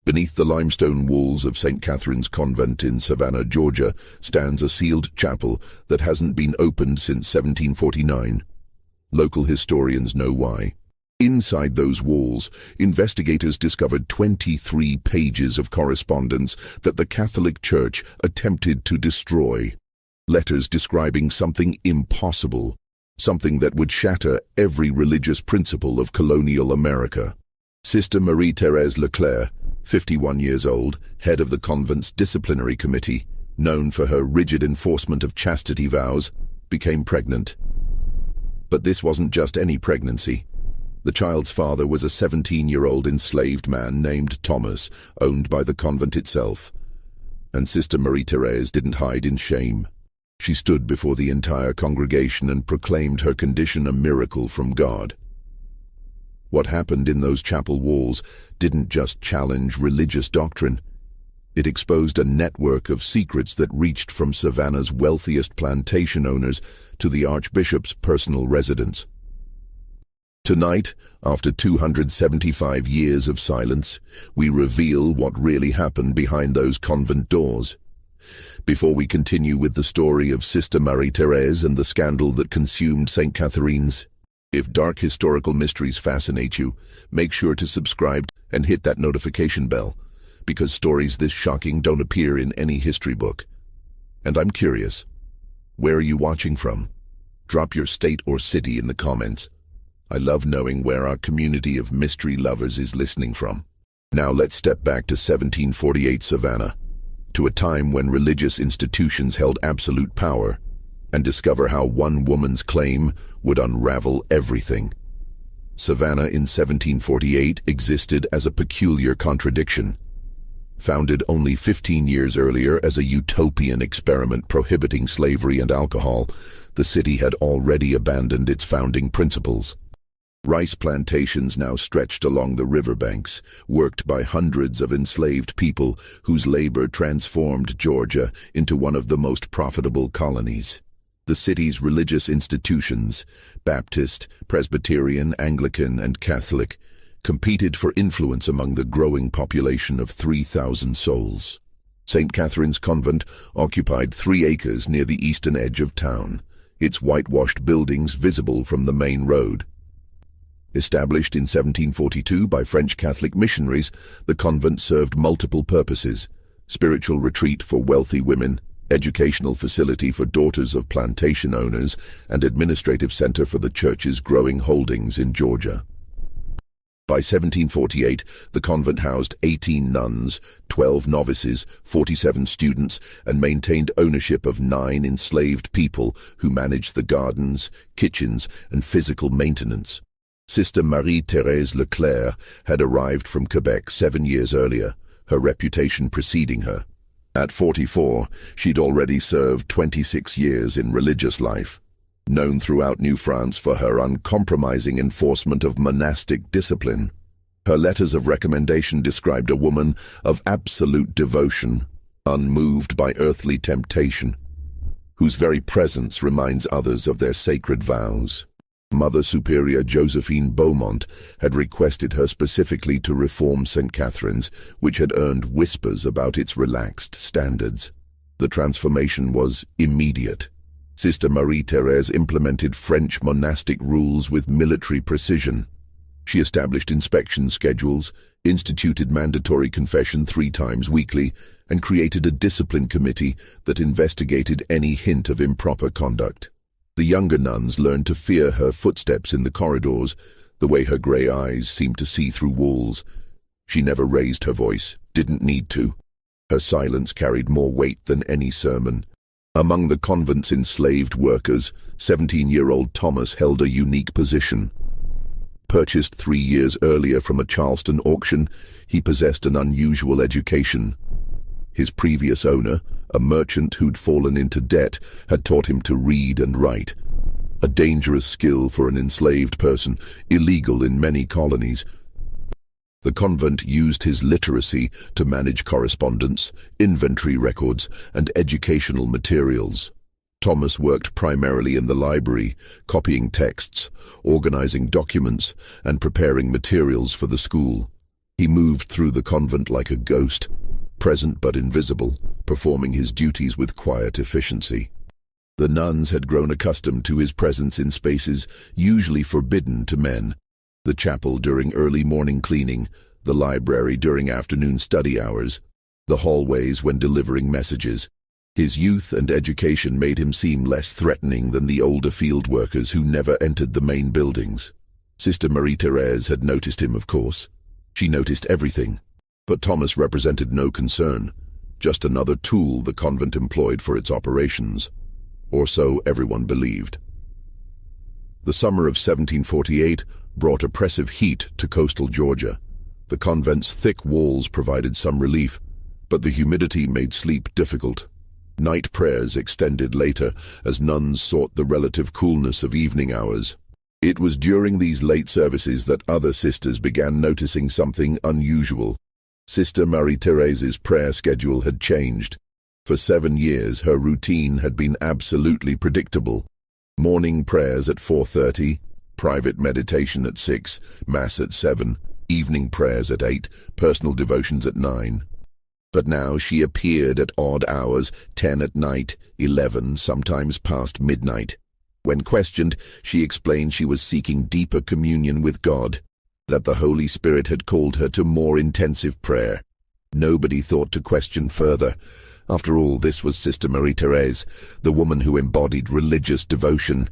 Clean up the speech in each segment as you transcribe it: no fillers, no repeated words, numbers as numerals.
Beneath the limestone walls of St. Catherine's Convent in Savannah, Georgia, stands a sealed chapel that hasn't been opened since 1749. Local historians know why. Inside those walls, investigators discovered 23 pages of correspondence that the Catholic Church attempted to destroy. Letters describing something impossible, something that would shatter every religious principle of colonial America. Sister Marie-Thérèse Leclerc, 51 years old, head of the convent's disciplinary committee, known for her rigid enforcement of chastity vows, became pregnant. But this wasn't just any pregnancy. The child's father was a 17-year-old enslaved man named Thomas, owned by the convent itself. And Sister Marie-Thérèse didn't hide in shame. She stood before the entire congregation and proclaimed her condition a miracle from God. What happened in those chapel walls didn't just challenge religious doctrine. It exposed a network of secrets that reached from Savannah's wealthiest plantation owners to the Archbishop's personal residence. Tonight, after 275 years of silence, we reveal what really happened behind those convent doors. Before we continue with the story of Sister Marie-Thérèse and the scandal that consumed St. Catherine's, if dark historical mysteries fascinate you, make sure to subscribe and hit that notification bell, because stories this shocking don't appear in any history book. And I'm curious, where are you watching from? Drop your state or city in the comments. I love knowing where our community of mystery lovers is listening from. Now let's step back to 1748 Savannah, to a time when religious institutions held absolute power, and discover how one woman's claim would unravel everything. Savannah in 1748 existed as a peculiar contradiction. Founded only 15 years earlier as a utopian experiment prohibiting slavery and alcohol, the city had already abandoned its founding principles. Rice plantations now stretched along the riverbanks, worked by hundreds of enslaved people whose labor transformed Georgia into one of the most profitable colonies. The city's religious institutions, Baptist, Presbyterian, Anglican, and Catholic, competed for influence among the growing population of 3,000 souls. St. Catherine's Convent occupied 3 acres near the eastern edge of town, its whitewashed buildings visible from the main road. Established in 1742 by French Catholic missionaries, the convent served multiple purposes: spiritual retreat for wealthy women, educational facility for daughters of plantation owners, and administrative center for the church's growing holdings in Georgia. By 1748, the convent housed 18 nuns, 12 novices, 47 students, and maintained ownership of 9 enslaved people who managed the gardens, kitchens, and physical maintenance. Sister Marie-Thérèse Leclerc had arrived from Quebec 7 years earlier, her reputation preceding her. At 44, she'd already served 26 years in religious life, known throughout New France for her uncompromising enforcement of monastic discipline. Her letters of recommendation described a woman of absolute devotion, unmoved by earthly temptation, whose very presence reminds others of their sacred vows. Mother Superior Josephine Beaumont had requested her specifically to reform St. Catherine's, which had earned whispers about its relaxed standards. The transformation was immediate. Sister Marie-Thérèse implemented French monastic rules with military precision. She established inspection schedules, instituted mandatory confession 3 times weekly, and created a discipline committee that investigated any hint of improper conduct. The younger nuns learned to fear her footsteps in the corridors, the way her gray eyes seemed to see through walls. She never raised her voice, didn't need to. Her silence carried more weight than any sermon. Among the convent's enslaved workers, 17-year-old Thomas held a unique position. Purchased 3 years earlier from a Charleston auction, he possessed an unusual education. His previous owner, a merchant who'd fallen into debt, had taught him to read and write, a dangerous skill for an enslaved person, illegal in many colonies. The convent used his literacy to manage correspondence, inventory records, and educational materials. Thomas worked primarily in the library, copying texts, organizing documents, and preparing materials for the school. He moved through the convent like a ghost, present but invisible, performing his duties with quiet efficiency. The nuns had grown accustomed to his presence in spaces usually forbidden to men: the chapel during early morning cleaning, the library during afternoon study hours, the hallways when delivering messages. His youth and education made him seem less threatening than the older field workers who never entered the main buildings. Sister Marie-Thérèse had noticed him, of course. She noticed everything. But Thomas represented no concern, just another tool the convent employed for its operations. Or so everyone believed. The summer of 1748 brought oppressive heat to coastal Georgia. The convent's thick walls provided some relief, but the humidity made sleep difficult. Night prayers extended later as nuns sought the relative coolness of evening hours. It was during these late services that other sisters began noticing something unusual. Sister Marie-Thérèse's prayer schedule had changed. For 7 years, her routine had been absolutely predictable. Morning prayers at 4:30, private meditation at 6, Mass at 7, evening prayers at 8, personal devotions at 9. But now she appeared at odd hours, 10 at night, 11, sometimes past midnight. When questioned, she explained she was seeking deeper communion with God, that the Holy Spirit had called her to more intensive prayer. Nobody thought to question further. After all, this was Sister Marie-Thérèse, the woman who embodied religious devotion.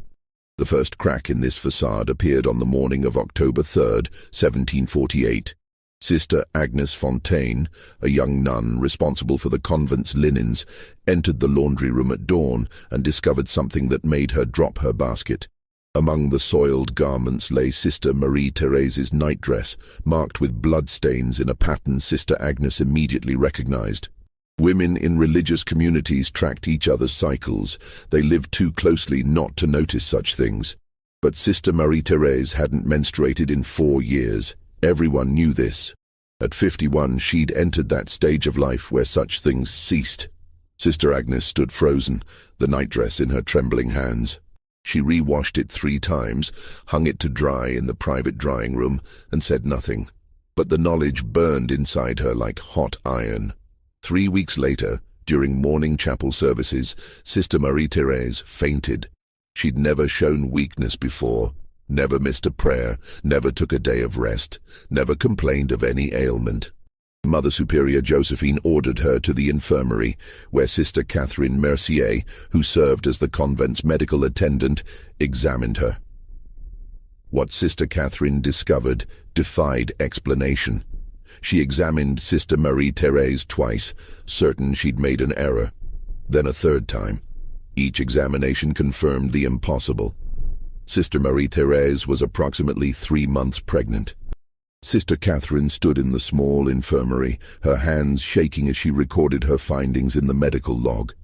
The first crack in this facade appeared on the morning of October 3rd, 1748. Sister Agnes Fontaine, a young nun responsible for the convent's linens, entered the laundry room at dawn and discovered something that made her drop her basket. Among the soiled garments lay Sister Marie-Thérèse's nightdress, marked with bloodstains in a pattern Sister Agnes immediately recognized. Women in religious communities tracked each other's cycles. They lived too closely not to notice such things. But Sister Marie-Thérèse hadn't menstruated in 4 years. Everyone knew this. At 51, she'd entered that stage of life where such things ceased. Sister Agnes stood frozen, the nightdress in her trembling hands. She re-washed it 3 times, hung it to dry in the private drying room, and said nothing. But the knowledge burned inside her like hot iron. 3 weeks later, during morning chapel services, Sister Marie-Thérèse fainted. She'd never shown weakness before, never missed a prayer, never took a day of rest, never complained of any ailment. Mother Superior Josephine ordered her to the infirmary, where Sister Catherine Mercier, who served as the convent's medical attendant, examined her. What Sister Catherine discovered defied explanation. She examined Sister Marie-Thérèse twice, certain she'd made an error. Then a 3rd time. Each examination confirmed the impossible. Sister Marie-Thérèse was approximately 3 months pregnant. Sister Catherine stood in the small infirmary, her hands shaking as she recorded her findings in the medical log.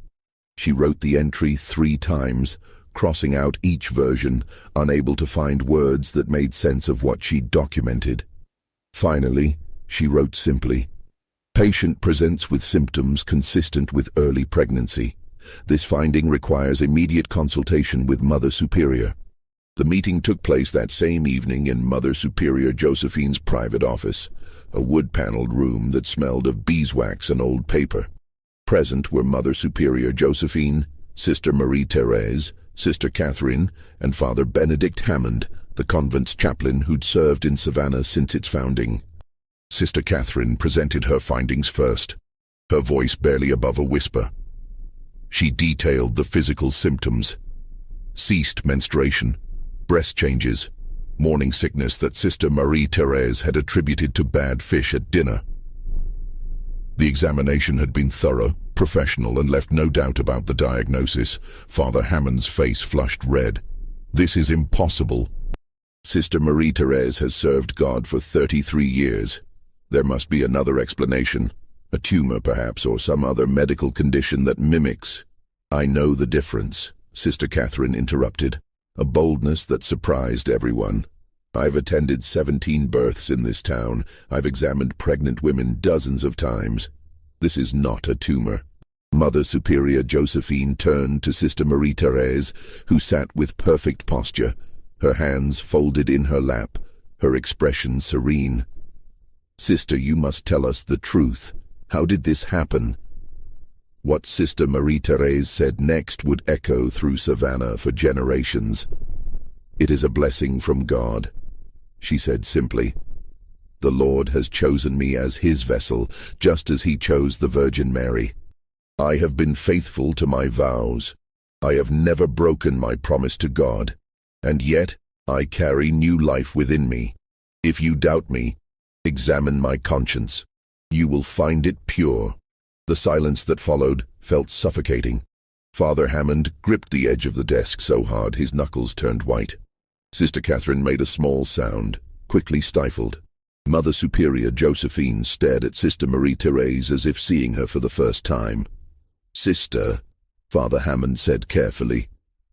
She wrote the entry 3 times, crossing out each version, unable to find words that made sense of what she'd documented. Finally, she wrote simply, "Patient presents with symptoms consistent with early pregnancy. This finding requires immediate consultation with Mother Superior." The meeting took place that same evening in Mother Superior Josephine's private office, a wood-paneled room that smelled of beeswax and old paper. Present were Mother Superior Josephine, Sister Marie-Thérèse, Sister Catherine, and Father Benedict Hammond, the convent's chaplain who'd served in Savannah since its founding. Sister Catherine presented her findings first, her voice barely above a whisper. She detailed the physical symptoms: ceased menstruation, breast changes, morning sickness that Sister Marie-Thérèse had attributed to bad fish at dinner. The examination had been thorough, professional, and left no doubt about the diagnosis. Father Hammond's face flushed red. "This is impossible. Sister Marie-Thérèse has served God for 33 years. There must be another explanation. A tumor, perhaps, or some other medical condition that mimics." "I know the difference," Sister Catherine interrupted, a boldness that surprised everyone. "I've attended 17 births in this town. I've examined pregnant women dozens of times. This is not a tumor." Mother Superior Josephine turned to Sister Marie-Thérèse, who sat with perfect posture, her hands folded in her lap, her expression serene. "Sister, you must tell us the truth. How did this happen?" What Sister Marie-Thérèse said next would echo through Savannah for generations. "It is a blessing from God," she said simply. "The Lord has chosen me as his vessel, just as he chose the Virgin Mary. I have been faithful to my vows. I have never broken my promise to God, and yet I carry new life within me. If you doubt me, examine my conscience. You will find it pure." The silence that followed felt suffocating. Father Hammond gripped the edge of the desk so hard his knuckles turned white. Sister Catherine made a small sound, quickly stifled. Mother Superior Josephine stared at Sister Marie-Thérèse as if seeing her for the first time. "Sister," Father Hammond said carefully,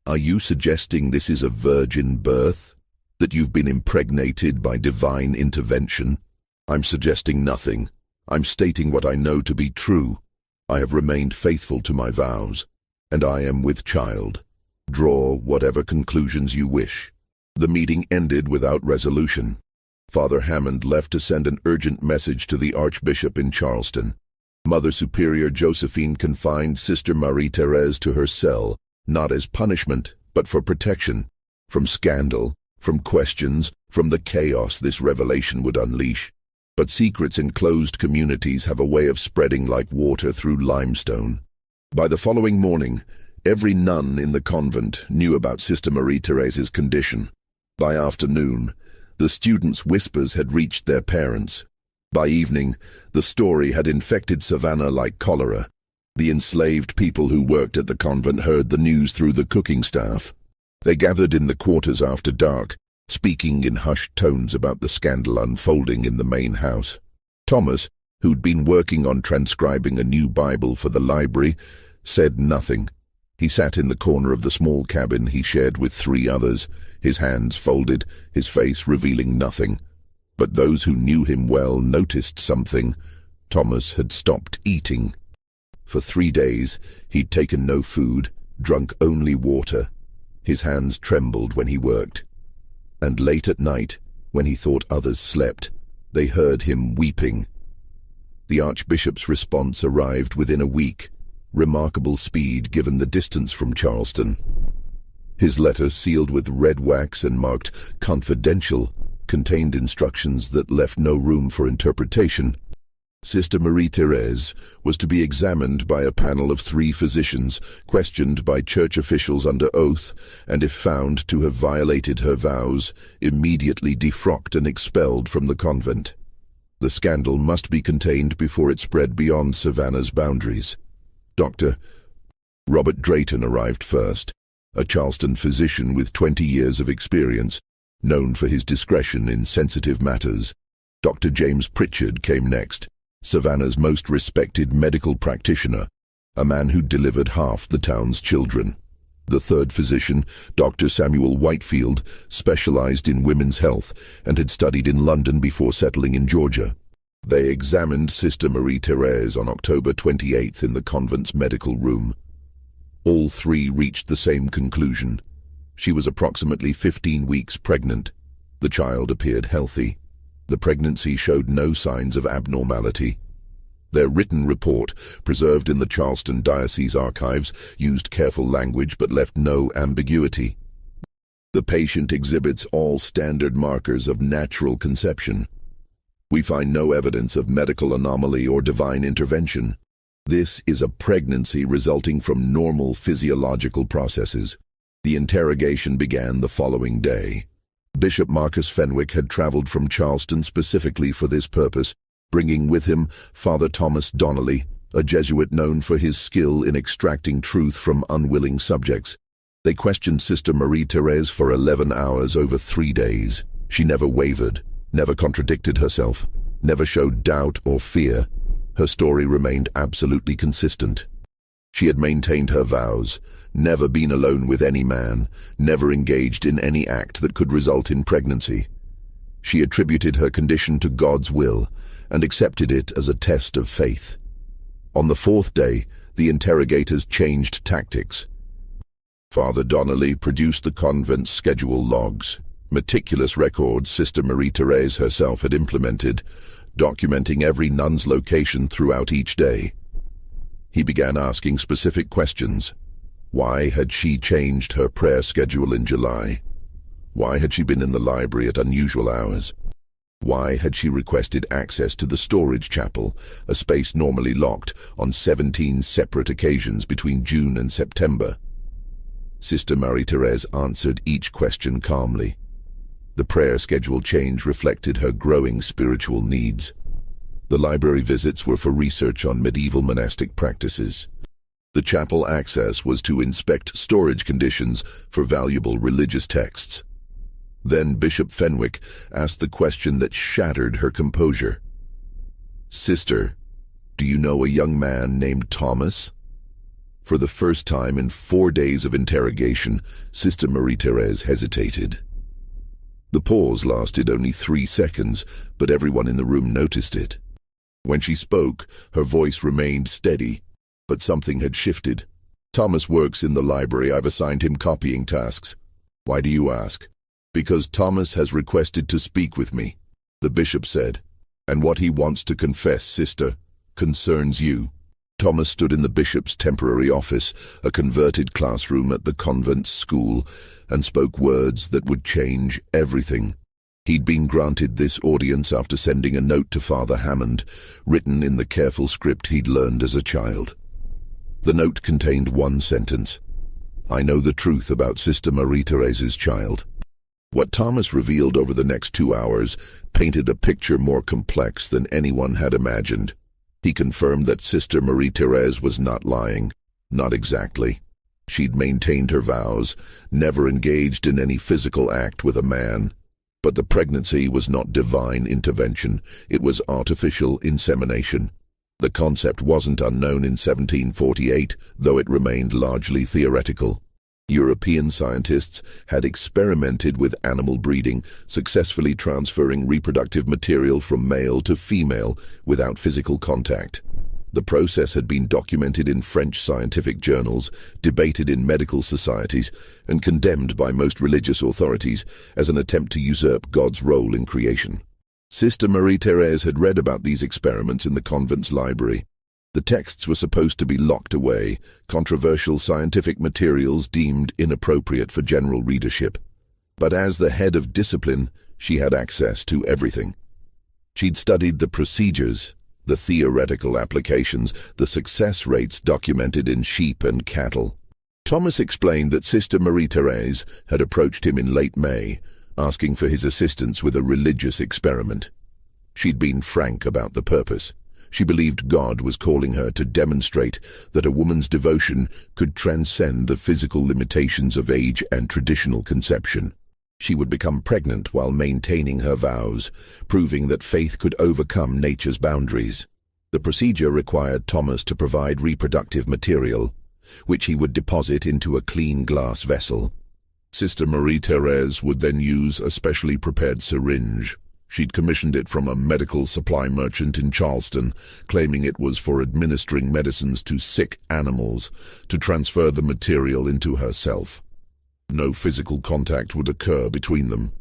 "are you suggesting this is a virgin birth? That you've been impregnated by divine intervention?" "I'm suggesting nothing. I'm stating what I know to be true. I have remained faithful to my vows, and I am with child. Draw whatever conclusions you wish." The meeting ended without resolution. Father Hammond left to send an urgent message to the Archbishop in Charleston. Mother Superior Josephine confined Sister Marie-Thérèse to her cell, not as punishment, but for protection. From scandal, from questions, from the chaos this revelation would unleash. But secrets in closed communities have a way of spreading like water through limestone. By the following morning, every nun in the convent knew about Sister Marie-Thérèse's condition. By afternoon, the students' whispers had reached their parents. By evening, the story had infected Savannah like cholera. The enslaved people who worked at the convent heard the news through the cooking staff. They gathered in the quarters after dark, speaking in hushed tones about the scandal unfolding in the main house. Thomas, who'd been working on transcribing a new Bible for the library, said nothing. He sat in the corner of the small cabin he shared with 3 others, his hands folded, his face revealing nothing. But those who knew him well noticed something. Thomas had stopped eating. For 3 days, he'd taken no food, drunk only water. His hands trembled when he worked. And late at night, when he thought others slept, they heard him weeping. The Archbishop's response arrived within a week, remarkable speed given the distance from Charleston. His letter, sealed with red wax and marked "confidential," contained instructions that left no room for interpretation. Sister Marie-Thérèse was to be examined by a panel of 3 physicians, questioned by church officials under oath, and if found to have violated her vows, immediately defrocked and expelled from the convent. The scandal must be contained before it spread beyond Savannah's boundaries. Dr. Robert Drayton arrived first, a Charleston physician with 20 years of experience, known for his discretion in sensitive matters. Dr. James Pritchard came next, Savannah's most respected medical practitioner, a man who delivered half the town's children. The third physician, Dr. Samuel Whitefield, specialized in women's health and had studied in London before settling in Georgia. They examined Sister Marie-Thérèse on October 28th in the convent's medical room. All 3 reached the same conclusion. She was approximately 15 weeks pregnant. The child appeared healthy. The pregnancy showed no signs of abnormality. Their written report, preserved in the Charleston Diocese archives, used careful language but left no ambiguity. The patient exhibits all standard markers of natural conception. We find no evidence of medical anomaly or divine intervention. This is a pregnancy resulting from normal physiological processes. The interrogation began the following day. Bishop Marcus Fenwick had traveled from Charleston specifically for this purpose, bringing with him Father Thomas Donnelly, a Jesuit known for his skill in extracting truth from unwilling subjects. They questioned Sister Marie-Thérèse for 11 hours over 3 days. She never wavered, never contradicted herself, never showed doubt or fear. Her story remained absolutely consistent. She had maintained her vows, never been alone with any man, never engaged in any act that could result in pregnancy. She attributed her condition to God's will and accepted it as a test of faith. On the 4th day, the interrogators changed tactics. Father Donnelly produced the convent's schedule logs, meticulous records Sister Marie-Thérèse herself had implemented. documenting every nun's location throughout each day. He began asking specific questions. Why had she changed her prayer schedule in July? Why had she been in the library at unusual hours? Why had she requested access to the storage chapel, a space normally locked, on 17 separate occasions between June and September? Sister Marie-Thérèse answered each question calmly. The prayer schedule change reflected her growing spiritual needs. The library visits were for research on medieval monastic practices. The chapel access was to inspect storage conditions for valuable religious texts. Then Bishop Fenwick asked the question that shattered her composure. "Sister, do you know a young man named Thomas?" For the first time in 4 days of interrogation, Sister Marie-Thérèse hesitated. The pause lasted only 3 seconds, but everyone in the room noticed it. When she spoke, her voice remained steady, but something had shifted. "Thomas works in the library. I've assigned him copying tasks." "Why do you ask?" "Because Thomas has requested to speak with me," the bishop said. "And what he wants to confess, sister, concerns you." Thomas stood in the bishop's temporary office, a converted classroom at the convent school, and spoke words that would change everything. He'd been granted this audience after sending a note to Father Hammond, written in the careful script he'd learned as a child. The note contained one sentence: "I know the truth about Sister Marie-Thérèse's child." What Thomas revealed over the next 2 hours painted a picture more complex than anyone had imagined. He confirmed that Sister Marie-Thérèse was not lying. Not exactly. She'd maintained her vows, never engaged in any physical act with a man. But the pregnancy was not divine intervention, it was artificial insemination. The concept wasn't unknown in 1748, though it remained largely theoretical. European scientists had experimented with animal breeding, successfully transferring reproductive material from male to female without physical contact. The process had been documented in French scientific journals, debated in medical societies, and condemned by most religious authorities as an attempt to usurp God's role in creation. Sister Marie-Thérèse had read about these experiments in the convent's library. The texts were supposed to be locked away, controversial scientific materials deemed inappropriate for general readership. But as the head of discipline, she had access to everything. She'd studied the procedures, the theoretical applications, the success rates documented in sheep and cattle. Thomas explained that Sister Marie-Thérèse had approached him in late May, asking for his assistance with a religious experiment. She'd been frank about the purpose. She believed God was calling her to demonstrate that a woman's devotion could transcend the physical limitations of age and traditional conception. She would become pregnant while maintaining her vows, proving that faith could overcome nature's boundaries. The procedure required Thomas to provide reproductive material, which he would deposit into a clean glass vessel. Sister Marie-Thérèse would then use a specially prepared syringe. She'd commissioned it from a medical supply merchant in Charleston, claiming it was for administering medicines to sick animals, to transfer the material into herself. No physical contact would occur between them.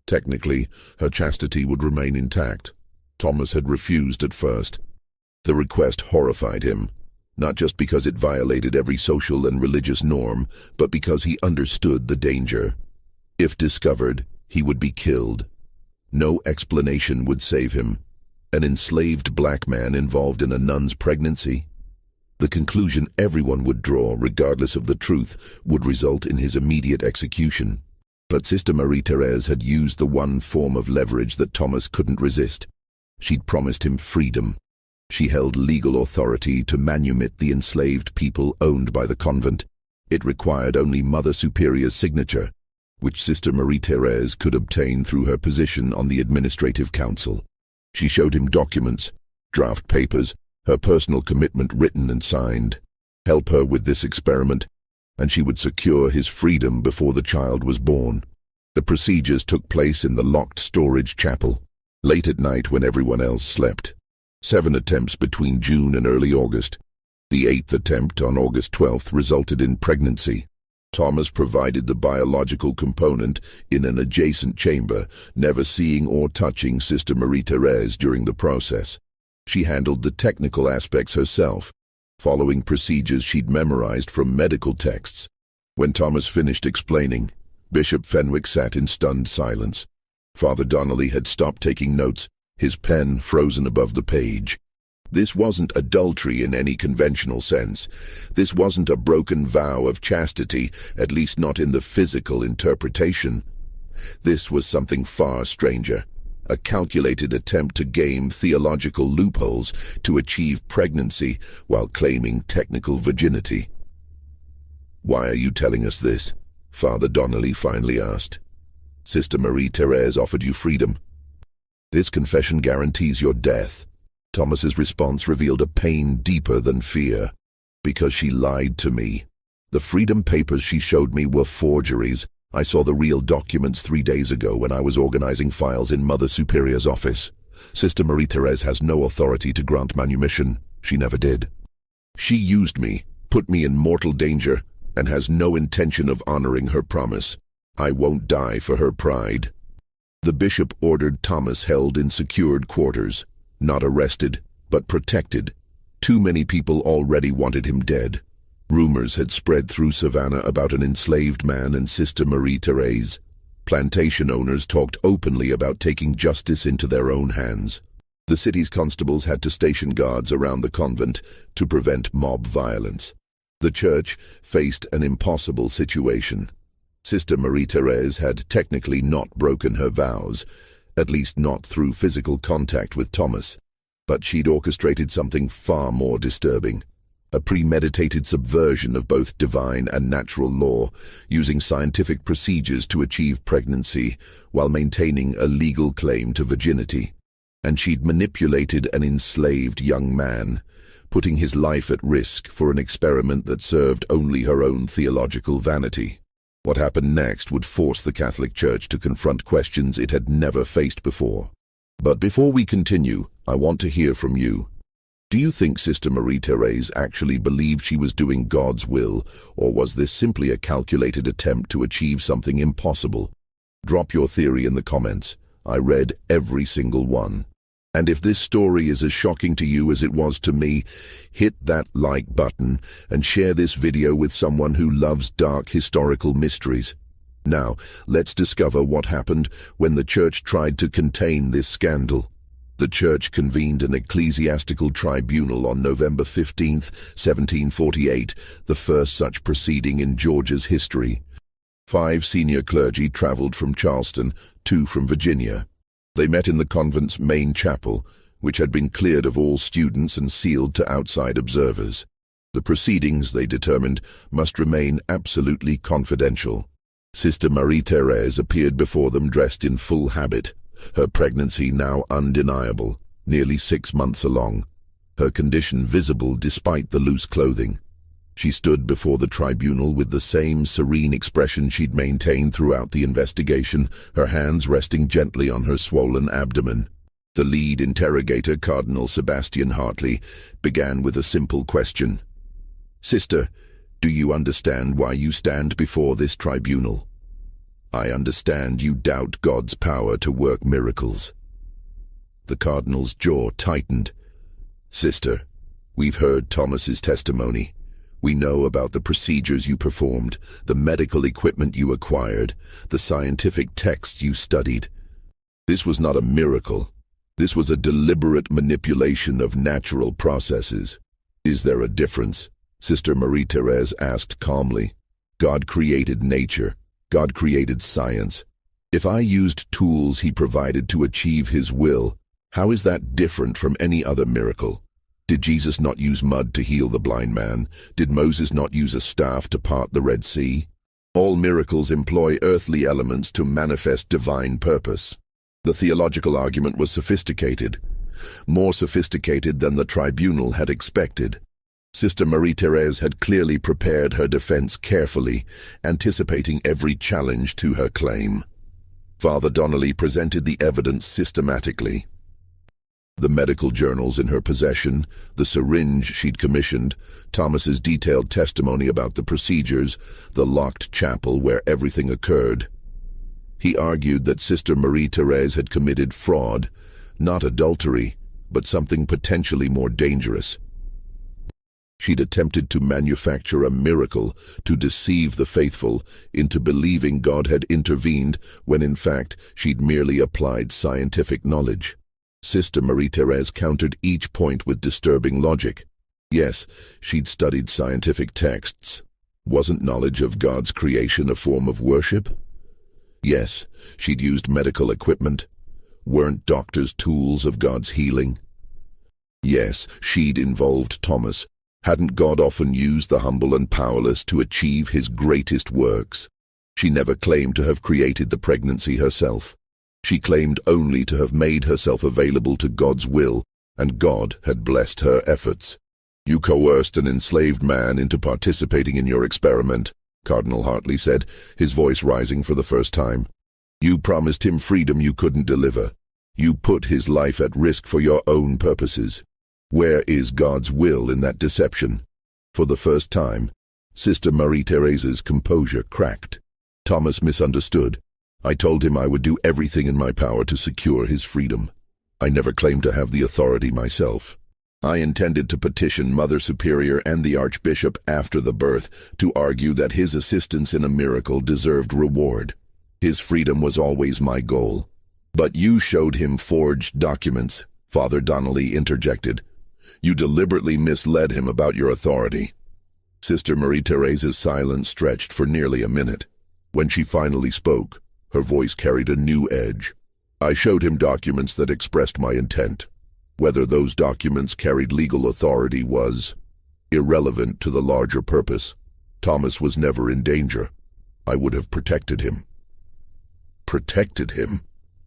Technically, her chastity would remain intact. Thomas had refused at first. The request horrified him, not just because it violated every social and religious norm, but because he understood the danger. If discovered, he would be killed. No explanation would save him. An enslaved black man involved in a nun's pregnancy? The conclusion everyone would draw, regardless of the truth, would result in his immediate execution. But Sister Marie-Thérèse had used the one form of leverage that Thomas couldn't resist. She'd promised him freedom. She held legal authority to manumit the enslaved people owned by the convent. It required only Mother Superior's signature, which Sister Marie-Thérèse could obtain through her position on the Administrative Council. She showed him documents, draft papers, her personal commitment written and signed. Help her with this experiment, and she would secure his freedom before the child was born. The procedures took place in the locked storage chapel, late at night when everyone else slept. 7 attempts between June and early August. The 8th attempt on August 12th resulted in pregnancy. Thomas provided the biological component in an adjacent chamber, never seeing or touching Sister Marie-Thérèse during the process. She handled the technical aspects herself, following procedures she'd memorized from medical texts. When Thomas finished explaining, Bishop Fenwick sat in stunned silence. Father Donnelly had stopped taking notes, his pen frozen above the page. This wasn't adultery in any conventional sense. This wasn't a broken vow of chastity, at least not in the physical interpretation. This was something far stranger, a calculated attempt to game theological loopholes to achieve pregnancy while claiming technical virginity. "Why are you telling us this?" Father Donnelly finally asked. "Sister Marie-Thérèse offered you freedom. This confession guarantees your death." Thomas's response revealed a pain deeper than fear. "Because she lied to me. The freedom papers she showed me were forgeries. I saw the real documents 3 days ago when I was organizing files in Mother Superior's office. Sister Marie-Thérèse has no authority to grant manumission. She never did. She used me, put me in mortal danger, and has no intention of honoring her promise. I won't die for her pride." The bishop ordered Thomas held in secured quarters. Not arrested, but protected. Too many people already wanted him dead. Rumors had spread through Savannah about an enslaved man and Sister Marie-Thérèse. Plantation owners talked openly about taking justice into their own hands. The city's constables had to station guards around the convent to prevent mob violence. The church faced an impossible situation. Sister Marie-Thérèse had technically not broken her vows, at least not through physical contact with Thomas. But she'd orchestrated something far more disturbing. A premeditated subversion of both divine and natural law, using scientific procedures to achieve pregnancy while maintaining a legal claim to virginity. And she'd manipulated an enslaved young man, putting his life at risk for an experiment that served only her own theological vanity. What happened next would force the Catholic Church to confront questions it had never faced before. But before we continue, I want to hear from you. Do you think Sister Marie-Thérèse actually believed she was doing God's will, or was this simply a calculated attempt to achieve something impossible? Drop your theory in the comments. I read every single one. And if this story is as shocking to you as it was to me, hit that like button and share this video with someone who loves dark historical mysteries. Now, let's discover what happened when the church tried to contain this scandal. The church convened an ecclesiastical tribunal on November 15, 1748, the first such proceeding in Georgia's history. 5 senior clergy traveled from Charleston, 2 from Virginia. They met in the convent's main chapel, which had been cleared of all students and sealed to outside observers. The proceedings, they determined, must remain absolutely confidential. Sister Marie-Thérèse appeared before them dressed in full habit, her pregnancy now undeniable, nearly 6 months along, her condition visible despite the loose clothing. She stood before the tribunal with the same serene expression she'd maintained throughout the investigation, her hands resting gently on her swollen abdomen. The lead interrogator, Cardinal Sebastian Hartley, began with a simple question. "Sister, do you understand why you stand before this tribunal?" "I understand you doubt God's power to work miracles." The cardinal's jaw tightened. "Sister, we've heard Thomas's testimony. We know about the procedures you performed, the medical equipment you acquired, the scientific texts you studied. This was not a miracle. This was a deliberate manipulation of natural processes. Is there a difference?" Sister Marie-Thérèse asked calmly. "God created nature. God created science. If I used tools he provided to achieve his will, how is that different from any other miracle? Did Jesus not use mud to heal the blind man? Did Moses not use a staff to part the Red Sea? All miracles employ earthly elements to manifest divine purpose." The theological argument was sophisticated, more sophisticated than the tribunal had expected. Sister Marie-Thérèse had clearly prepared her defense carefully, anticipating every challenge to her claim. Father Donnelly presented the evidence systematically. The medical journals in her possession, the syringe she'd commissioned, Thomas's detailed testimony about the procedures, the locked chapel where everything occurred. He argued that Sister Marie-Thérèse had committed fraud, not adultery, but something potentially more dangerous. She'd attempted to manufacture a miracle to deceive the faithful into believing God had intervened when in fact she'd merely applied scientific knowledge. Sister Marie-Thérèse countered each point with disturbing logic. Yes, she'd studied scientific texts. Wasn't knowledge of God's creation a form of worship? Yes, she'd used medical equipment. Weren't doctors tools of God's healing? Yes, she'd involved Thomas. Hadn't God often used the humble and powerless to achieve his greatest works? She never claimed to have created the pregnancy herself. She claimed only to have made herself available to God's will, and God had blessed her efforts. You coerced an enslaved man into participating in your experiment, Cardinal Hartley said, his voice rising for the first time. You promised him freedom you couldn't deliver. You put his life at risk for your own purposes. Where is God's will in that deception? For the first time, Sister Marie-Thérèse's composure cracked. Thomas misunderstood. I told him I would do everything in my power to secure his freedom. I never claimed to have the authority myself. I intended to petition Mother Superior and the Archbishop after the birth to argue that his assistance in a miracle deserved reward. His freedom was always my goal. But you showed him forged documents, Father Donnelly interjected. You deliberately misled him about your authority. Sister Marie-Thérèse's silence stretched for nearly a minute. When she finally spoke, her voice carried a new edge. I showed him documents that expressed my intent. Whether those documents carried legal authority was irrelevant to the larger purpose. Thomas was never in danger. I would have protected him. Protected him?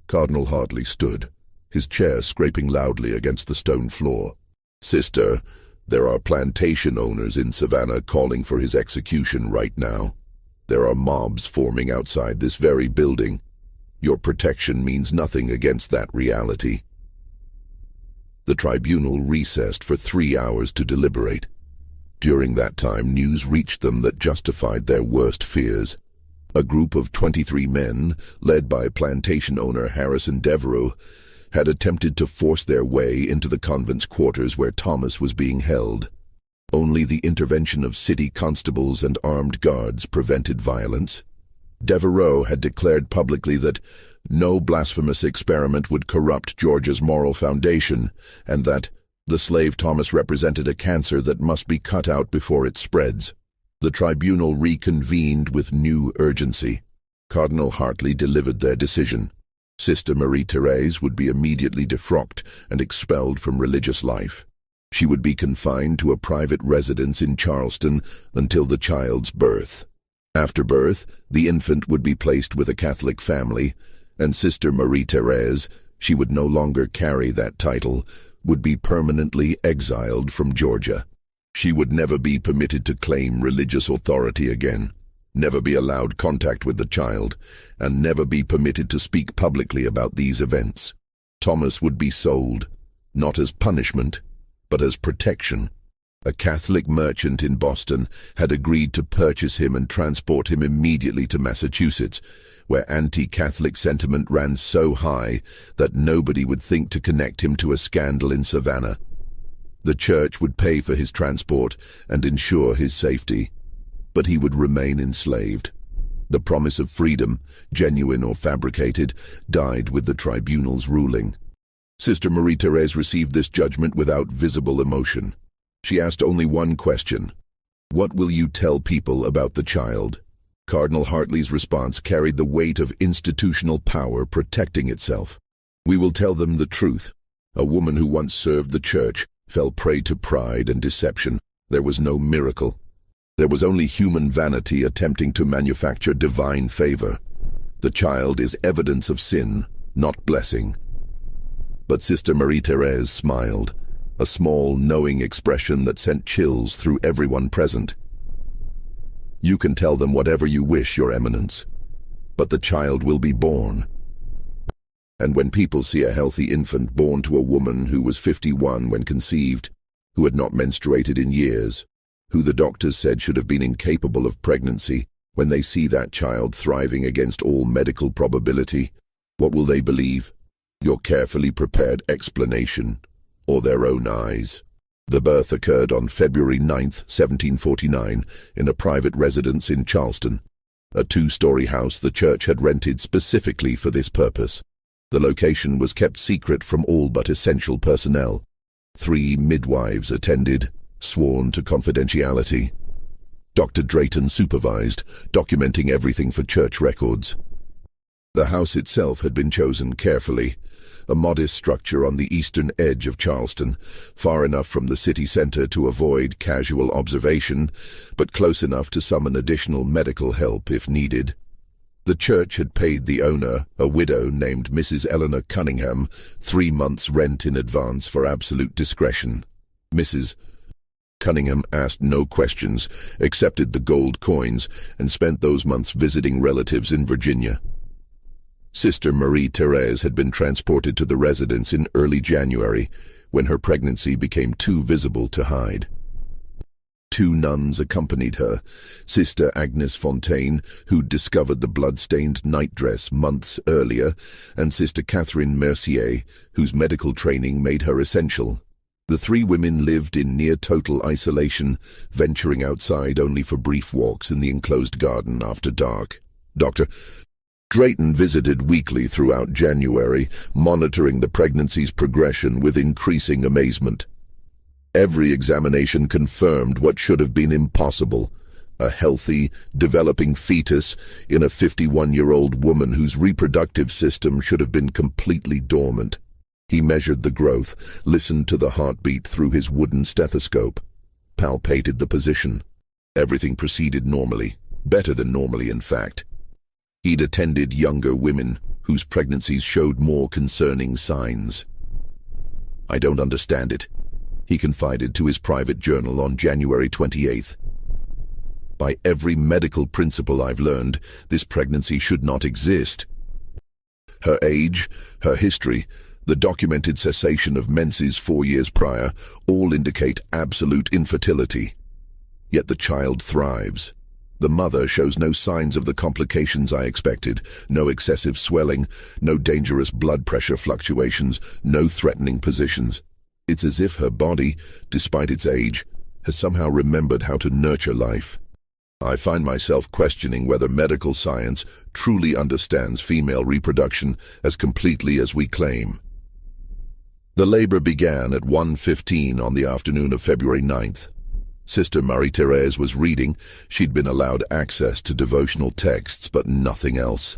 Cardinal Hartley stood, his chair scraping loudly against the stone floor. Sister, there are plantation owners in Savannah calling for his execution right now. There are mobs forming outside this very building. Your protection means nothing against that reality. The tribunal recessed for 3 hours to deliberate. During that time, news reached them that justified their worst fears. A group of 23 men, led by plantation owner Harrison Devereux, had attempted to force their way into the convent's quarters where Thomas was being held. Only the intervention of city constables and armed guards prevented violence. Devereux had declared publicly that no blasphemous experiment would corrupt Georgia's moral foundation, and that the slave Thomas represented a cancer that must be cut out before it spreads. The tribunal reconvened with new urgency. Cardinal Hartley delivered their decision. Sister Marie-Thérèse would be immediately defrocked and expelled from religious life. She would be confined to a private residence in Charleston until the child's birth. After birth, the infant would be placed with a Catholic family, and Sister Marie-Thérèse, she would no longer carry that title, would be permanently exiled from Georgia. She would never be permitted to claim religious authority again, never be allowed contact with the child, and never be permitted to speak publicly about these events. Thomas would be sold, not as punishment, but as protection. A Catholic merchant in Boston had agreed to purchase him and transport him immediately to Massachusetts, where anti-Catholic sentiment ran so high that nobody would think to connect him to a scandal in Savannah. The church would pay for his transport and ensure his safety, but he would remain enslaved. The promise of freedom, genuine or fabricated, died with the tribunal's ruling. Sister Marie-Thérèse received this judgment without visible emotion. She asked only one question: what will you tell people about the child? Cardinal Hartley's response carried the weight of institutional power protecting itself. We will tell them the truth. A woman who once served the church fell prey to pride and deception. There was no miracle. There was only human vanity attempting to manufacture divine favor. The child is evidence of sin, not blessing. But Sister Marie-Thérèse smiled, a small, knowing expression that sent chills through everyone present. You can tell them whatever you wish, Your Eminence, but the child will be born. And when people see a healthy infant born to a woman who was 51 when conceived, who had not menstruated in years, who the doctors said should have been incapable of pregnancy, when they see that child thriving against all medical probability, what will they believe? Your carefully prepared explanation, or their own eyes? The birth occurred on February 9th, 1749, in a private residence in Charleston, a two-story house the church had rented specifically for this purpose. The location was kept secret from all but essential personnel. 3 midwives attended, sworn to confidentiality. Dr. Drayton supervised, documenting everything for church records. The house itself had been chosen carefully, a modest structure on the eastern edge of Charleston, far enough from the city center to avoid casual observation, but close enough to summon additional medical help if needed. The church had paid the owner, a widow named Mrs. Eleanor Cunningham, 3 months' rent in advance for absolute discretion. Mrs. Cunningham asked no questions, accepted the gold coins, and spent those months visiting relatives in Virginia. Sister Marie-Thérèse had been transported to the residence in early January, when her pregnancy became too visible to hide. 2 nuns accompanied her, Sister Agnes Fontaine, who'd discovered the blood-stained nightdress months earlier, and Sister Catherine Mercier, whose medical training made her essential. The 3 women lived in near-total isolation, venturing outside only for brief walks in the enclosed garden after dark. Dr. Drayton visited weekly throughout January, monitoring the pregnancy's progression with increasing amazement. Every examination confirmed what should have been impossible: a healthy, developing fetus in a 51-year-old woman whose reproductive system should have been completely dormant. He measured the growth, listened to the heartbeat through his wooden stethoscope, palpated the position. Everything proceeded normally, better than normally in fact. He'd attended younger women whose pregnancies showed more concerning signs. "I don't understand it," he confided to his private journal on January 28th. "By every medical principle I've learned, this pregnancy should not exist. Her age, her history, the documented cessation of menses 4 years prior, all indicate absolute infertility. Yet the child thrives. The mother shows no signs of the complications I expected, no excessive swelling, no dangerous blood pressure fluctuations, no threatening positions. It's as if her body, despite its age, has somehow remembered how to nurture life. I find myself questioning whether medical science truly understands female reproduction as completely as we claim." The labor began at 1:15 on the afternoon of February 9th. Sister Marie-Thérèse was reading. She'd been allowed access to devotional texts, but nothing else.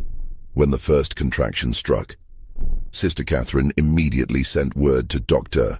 When the first contraction struck, Sister Catherine immediately sent word to Dr.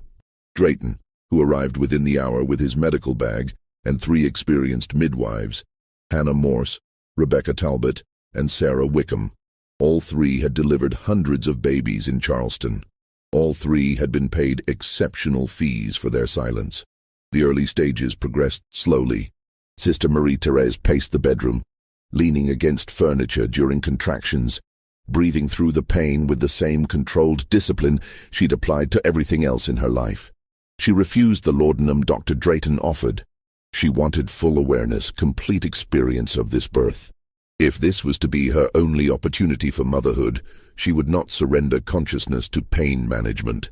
Drayton, who arrived within the hour with his medical bag and 3 experienced midwives, Hannah Morse, Rebecca Talbot, and Sarah Wickham. All 3 had delivered hundreds of babies in Charleston. All 3 had been paid exceptional fees for their silence. The early stages progressed slowly. Sister Marie-Thérèse paced the bedroom, leaning against furniture during contractions, breathing through the pain with the same controlled discipline she'd applied to everything else in her life. She refused the laudanum Dr. Drayton offered. She wanted full awareness, complete experience of this birth. If this was to be her only opportunity for motherhood, she would not surrender consciousness to pain management.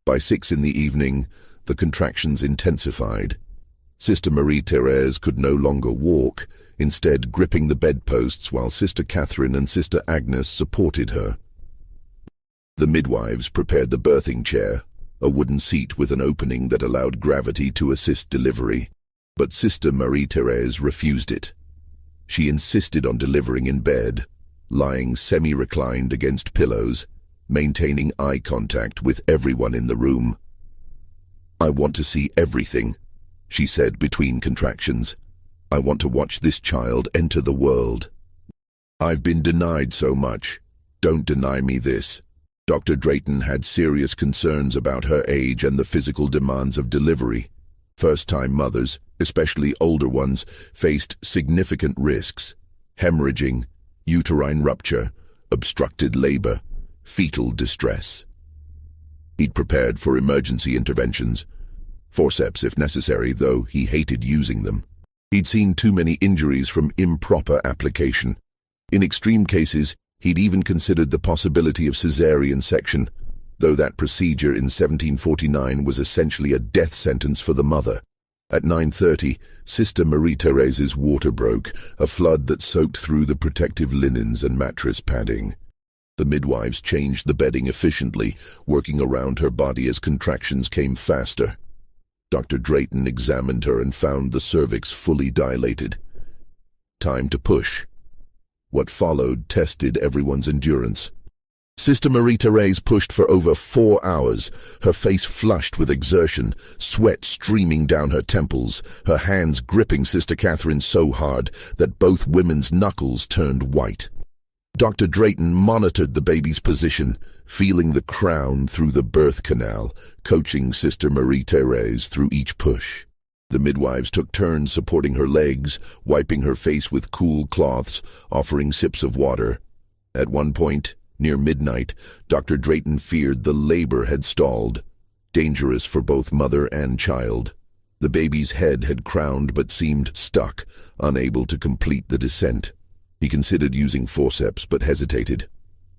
By 6 in the evening, the contractions intensified. Sister Marie-Thérèse could no longer walk, instead gripping the bedposts while Sister Catherine and Sister Agnes supported her. The midwives prepared the birthing chair, a wooden seat with an opening that allowed gravity to assist delivery, but Sister Marie-Thérèse refused it. She insisted on delivering in bed, lying semi-reclined against pillows, maintaining eye contact with everyone in the room. "I want to see everything," she said between contractions. "I want to watch this child enter the world. I've been denied so much. Don't deny me this." Dr. Drayton had serious concerns about her age and the physical demands of delivery. First-time mothers, especially older ones, faced significant risks: hemorrhaging, uterine rupture, obstructed labor, fetal distress. He'd prepared for emergency interventions, forceps if necessary, though he hated using them. He'd seen too many injuries from improper application. In extreme cases, he'd even considered the possibility of caesarean section, though that procedure in 1749 was essentially a death sentence for the mother. At 9:30, Sister Marie-Thérèse's water broke, a flood that soaked through the protective linens and mattress padding. The midwives changed the bedding efficiently, working around her body as contractions came faster. Dr. Drayton examined her and found the cervix fully dilated. Time to push. What followed tested everyone's endurance. Sister Marie-Thérèse pushed for over 4 hours, her face flushed with exertion, sweat streaming down her temples, her hands gripping Sister Catherine so hard that both women's knuckles turned white. Dr. Drayton monitored the baby's position, feeling the crown through the birth canal, coaching Sister Marie-Thérèse through each push. The midwives took turns supporting her legs, wiping her face with cool cloths, offering sips of water. At one point, near midnight, Dr. Drayton feared the labor had stalled, dangerous for both mother and child. The baby's head had crowned but seemed stuck, unable to complete the descent. He considered using forceps but hesitated.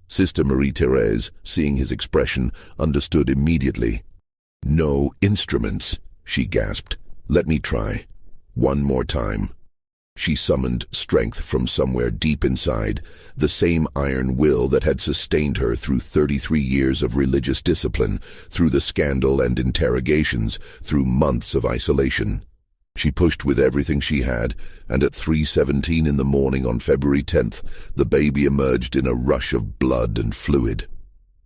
Sister Marie-Thérèse, seeing his expression, understood immediately. "No instruments," she gasped. "Let me try. One more time." She summoned strength from somewhere deep inside, the same iron will that had sustained her through 33 years of religious discipline, through the scandal and interrogations, through months of isolation. She pushed with everything she had, and at 3:17 in the morning on February 10th, the baby emerged in a rush of blood and fluid.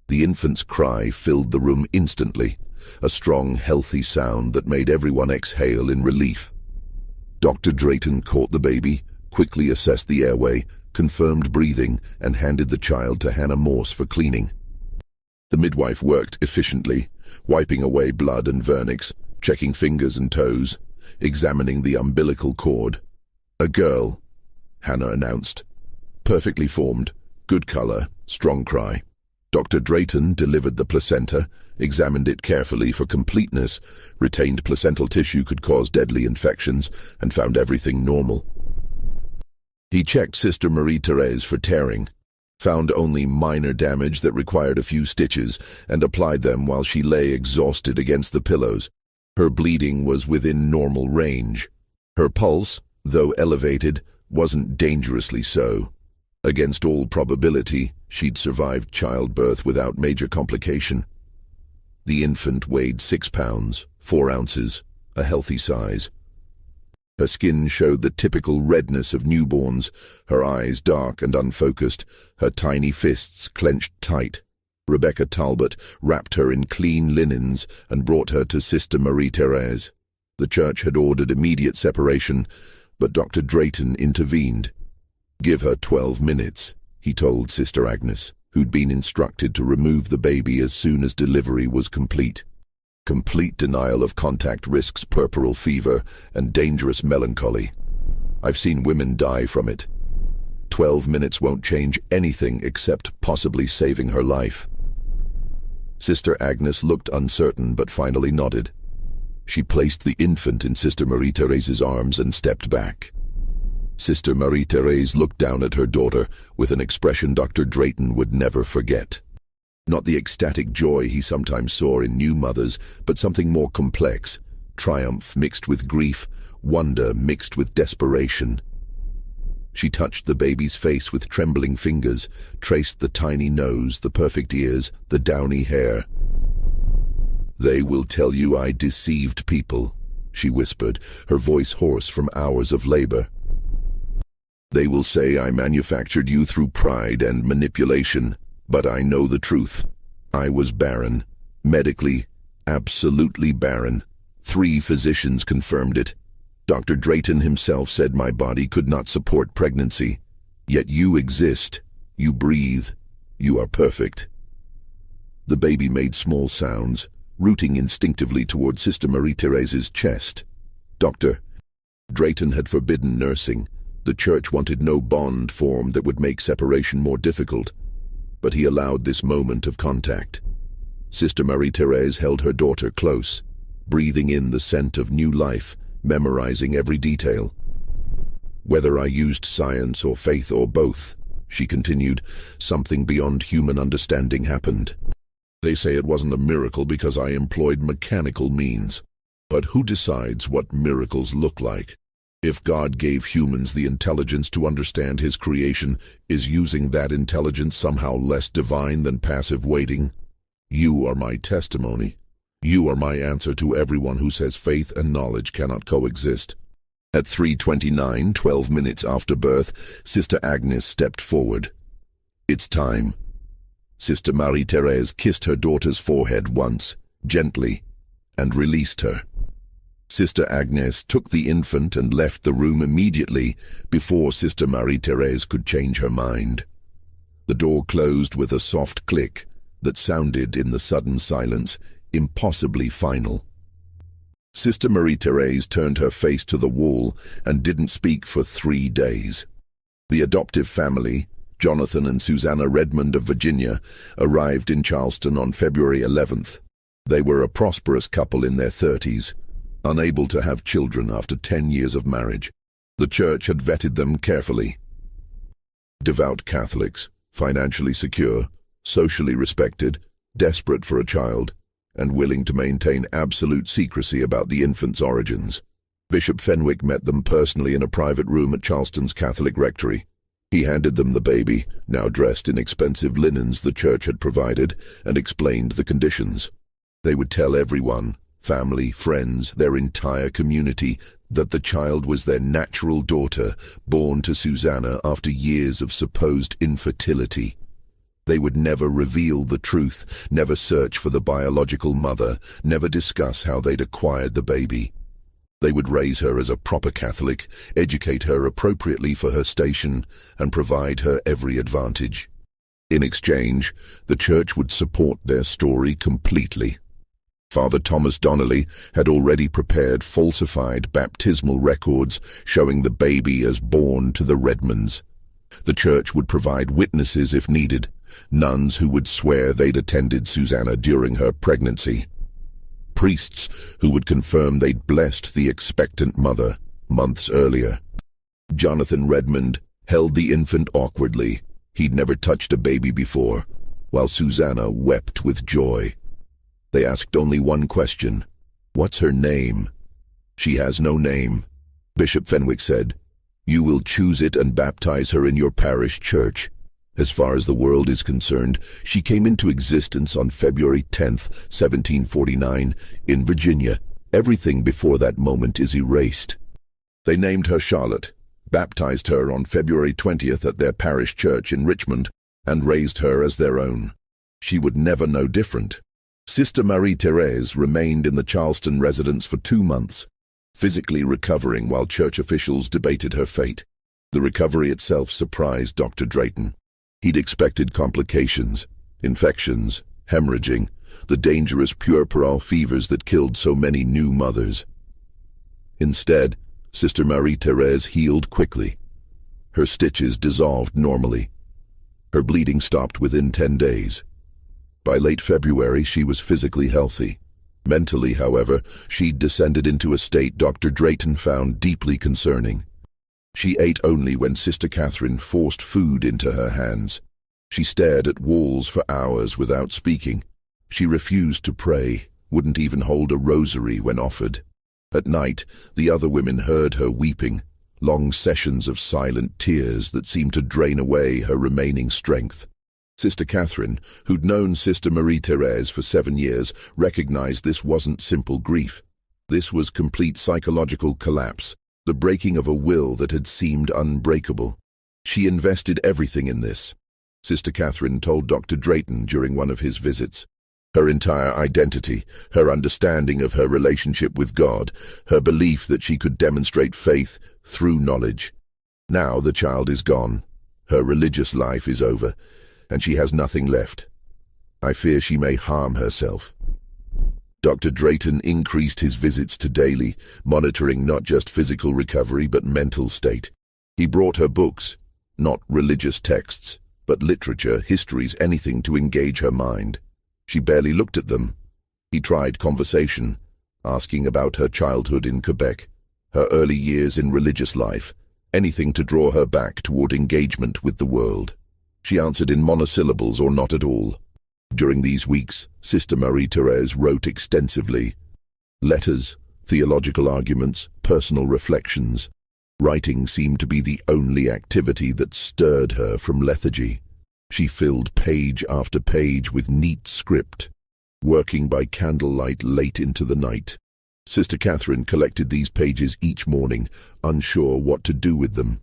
The infant's cry filled the room instantly, a strong, healthy sound that made everyone exhale in relief. Dr. Drayton caught the baby, quickly assessed the airway, confirmed breathing, and handed the child to Hannah Morse for cleaning. The midwife worked efficiently, wiping away blood and vernix, checking fingers and toes, examining the umbilical cord. "A girl," Hannah announced. "Perfectly formed, good color, strong cry." Dr. Drayton delivered the placenta, examined it carefully for completeness, retained placental tissue could cause deadly infections, and found everything normal. He checked Sister Marie-Thérèse for tearing, found only minor damage that required a few stitches, and applied them while she lay exhausted against the pillows. Her bleeding was within normal range. Her pulse, though elevated, wasn't dangerously so. Against all probability, she'd survived childbirth without major complication. The infant weighed 6 pounds, 4 ounces, a healthy size. Her skin showed the typical redness of newborns, her eyes dark and unfocused, her tiny fists clenched tight. Rebecca Talbot wrapped her in clean linens and brought her to Sister Marie-Thérèse. The church had ordered immediate separation, but Dr. Drayton intervened. "Give her 12 minutes, he told Sister Agnes, who'd been instructed to remove the baby as soon as delivery was complete. Complete denial of contact risks puerperal fever and dangerous melancholy. I've seen women die from it. 12 minutes won't change anything except possibly saving her life." Sister Agnes looked uncertain but finally nodded. She placed the infant in Sister Marie-Thérèse's arms and stepped back. Sister Marie-Thérèse looked down at her daughter with an expression Dr. Drayton would never forget. Not the ecstatic joy he sometimes saw in new mothers, but something more complex, triumph mixed with grief, wonder mixed with desperation. She touched the baby's face with trembling fingers, traced the tiny nose, the perfect ears, the downy hair. "They will tell you I deceived people," she whispered, her voice hoarse from hours of labor. "They will say I manufactured you through pride and manipulation, but I know the truth. I was barren, medically, absolutely barren. 3 physicians confirmed it. Dr. Drayton himself said my body could not support pregnancy. Yet you exist, you breathe, you are perfect." The baby made small sounds, rooting instinctively toward Sister Marie-Thérèse's chest. Dr. Drayton had forbidden nursing. The church wanted no bond formed that would make separation more difficult. but he allowed this moment of contact. Sister Marie-Thérèse held her daughter close, breathing in the scent of new life, memorizing every detail. "Whether I used science or faith or both," she continued, "something beyond human understanding happened. They say it wasn't a miracle because I employed mechanical means. But who decides what miracles look like? If God gave humans the intelligence to understand his creation, is using that intelligence somehow less divine than passive waiting? You are my testimony. You are my answer to everyone who says faith and knowledge cannot coexist." At 3:29, 12 minutes after birth, Sister Agnes stepped forward. "It's time." Sister Marie-Thérèse kissed her daughter's forehead once, gently, and released her. Sister Agnes took the infant and left the room immediately before Sister Marie-Thérèse could change her mind. The door closed with a soft click that sounded in the sudden silence impossibly final. Sister Marie-Thérèse turned her face to the wall and didn't speak for 3 days. The adoptive family, Jonathan and Susanna Redmond of Virginia, arrived in Charleston on February 11th. They were a prosperous couple in their 30s, unable to have children after 10 years of marriage. The church had vetted them carefully. Devout Catholics, financially secure, socially respected, desperate for a child, and willing to maintain absolute secrecy about the infant's origins. Bishop Fenwick met them personally in a private room at Charleston's Catholic rectory. He handed them the baby, now dressed in expensive linens the church had provided, and explained the conditions. They would tell everyone, family, friends, their entire community, that the child was their natural daughter, born to Susanna after years of supposed infertility. They would never reveal the truth, never search for the biological mother, never discuss how they'd acquired the baby. They would raise her as a proper Catholic, educate her appropriately for her station, and provide her every advantage. In exchange, the church would support their story completely. Father Thomas Donnelly had already prepared falsified baptismal records showing the baby as born to the Redmonds. The church would provide witnesses if needed, nuns who would swear they'd attended Susanna during her pregnancy, priests who would confirm they'd blessed the expectant mother months earlier. Jonathan Redmond held the infant awkwardly. He'd never touched a baby before, while Susanna wept with joy. They asked only one question: "What's her name?" "She has no name," Bishop Fenwick said. "You will choose it and baptize her in your parish church. As far as the world is concerned, she came into existence on February 10th, 1749, in Virginia. Everything before that moment is erased." They named her Charlotte, baptized her on February 20th at their parish church in Richmond, and raised her as their own. She would never know different. Sister Marie-Thérèse remained in the Charleston residence for 2 months, physically recovering while church officials debated her fate. The recovery itself surprised Dr. Drayton. He'd expected complications, infections, hemorrhaging, the dangerous puerperal fevers that killed so many new mothers. Instead, Sister Marie-Thérèse healed quickly. Her stitches dissolved normally. Her bleeding stopped within 10 days. By late February, she was physically healthy. Mentally, however, she'd descended into a state Dr. Drayton found deeply concerning. She ate only when Sister Catherine forced food into her hands. She stared at walls for hours without speaking. She refused to pray, wouldn't even hold a rosary when offered. At night, the other women heard her weeping, long sessions of silent tears that seemed to drain away her remaining strength. Sister Catherine, who'd known Sister Marie-Thérèse for 7 years, recognized this wasn't simple grief. This was complete psychological collapse, the breaking of a will that had seemed unbreakable. She invested everything in this. Sister Catherine told Dr. Drayton during one of his visits. Her entire identity, her understanding of her relationship with God, her belief that she could demonstrate faith through knowledge. Now the child is gone. Her religious life is over, and she has nothing left. I fear she may harm herself. Dr. Drayton increased his visits to daily, monitoring not just physical recovery but mental state. He brought her books, not religious texts, But literature, histories, anything to engage her mind. She barely looked at them. He tried conversation, asking about her childhood in Quebec, her early years in religious life, anything to draw her back toward engagement with the world. She answered in monosyllables or not at all. During these weeks, Sister Marie-Thérèse wrote extensively. Letters, theological arguments, personal reflections. Writing seemed to be the only activity that stirred her from lethargy. She filled page after page with neat script, working by candlelight late into the night. Sister Catherine collected these pages each morning, unsure what to do with them.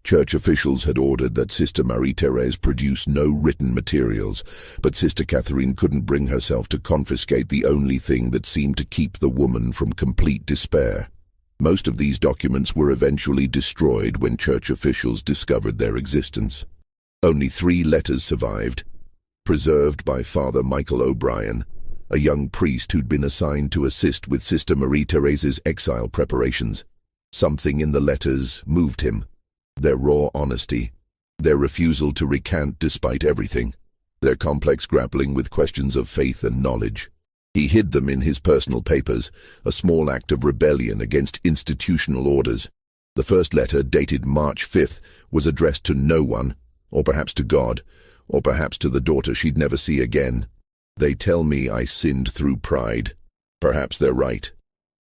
Church officials had ordered that Sister Marie-Thérèse produce no written materials, but Sister Catherine couldn't bring herself to confiscate the only thing that seemed to keep the woman from complete despair. Most of these documents were eventually destroyed when church officials discovered their existence. Only 3 letters survived, preserved by Father Michael O'Brien, a young priest who'd been assigned to assist with Sister Marie-Thérèse's exile preparations. Something in the letters moved him. Their raw honesty, their refusal to recant despite everything, their complex grappling with questions of faith and knowledge. He hid them in his personal papers, a small act of rebellion against institutional orders. The first letter, dated March 5th, was addressed to no one, or perhaps to God, or perhaps to the daughter she'd never see again. They tell me I sinned through pride. Perhaps they're right.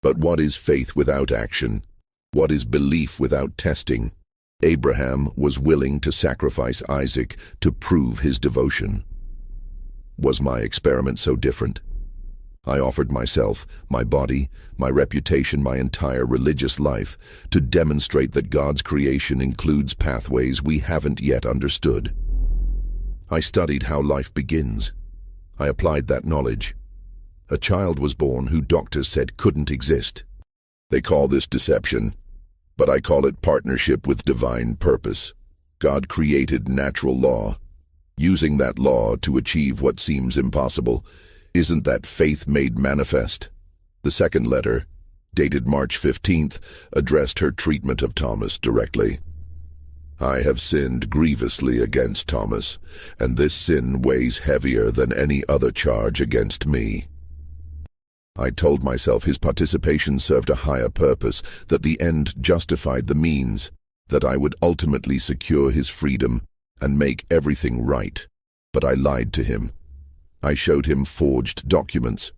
But what is faith without action? What is belief without testing? Abraham was willing to sacrifice Isaac to prove his devotion. Was my experiment so different? I offered myself, my body, my reputation, my entire religious life to demonstrate that God's creation includes pathways we haven't yet understood. I studied how life begins. I applied that knowledge. A child was born who doctors said couldn't exist. They call this deception, but I call it partnership with divine purpose. God created natural law, using that law to achieve what seems impossible. Isn't that faith made manifest? The second letter, dated March 15th, addressed her treatment of Thomas directly. I have sinned grievously against Thomas, and this sin weighs heavier than any other charge against me. I told myself his participation served a higher purpose, that the end justified the means, that I would ultimately secure his freedom and make everything right. But I lied to him. I showed him forged documents.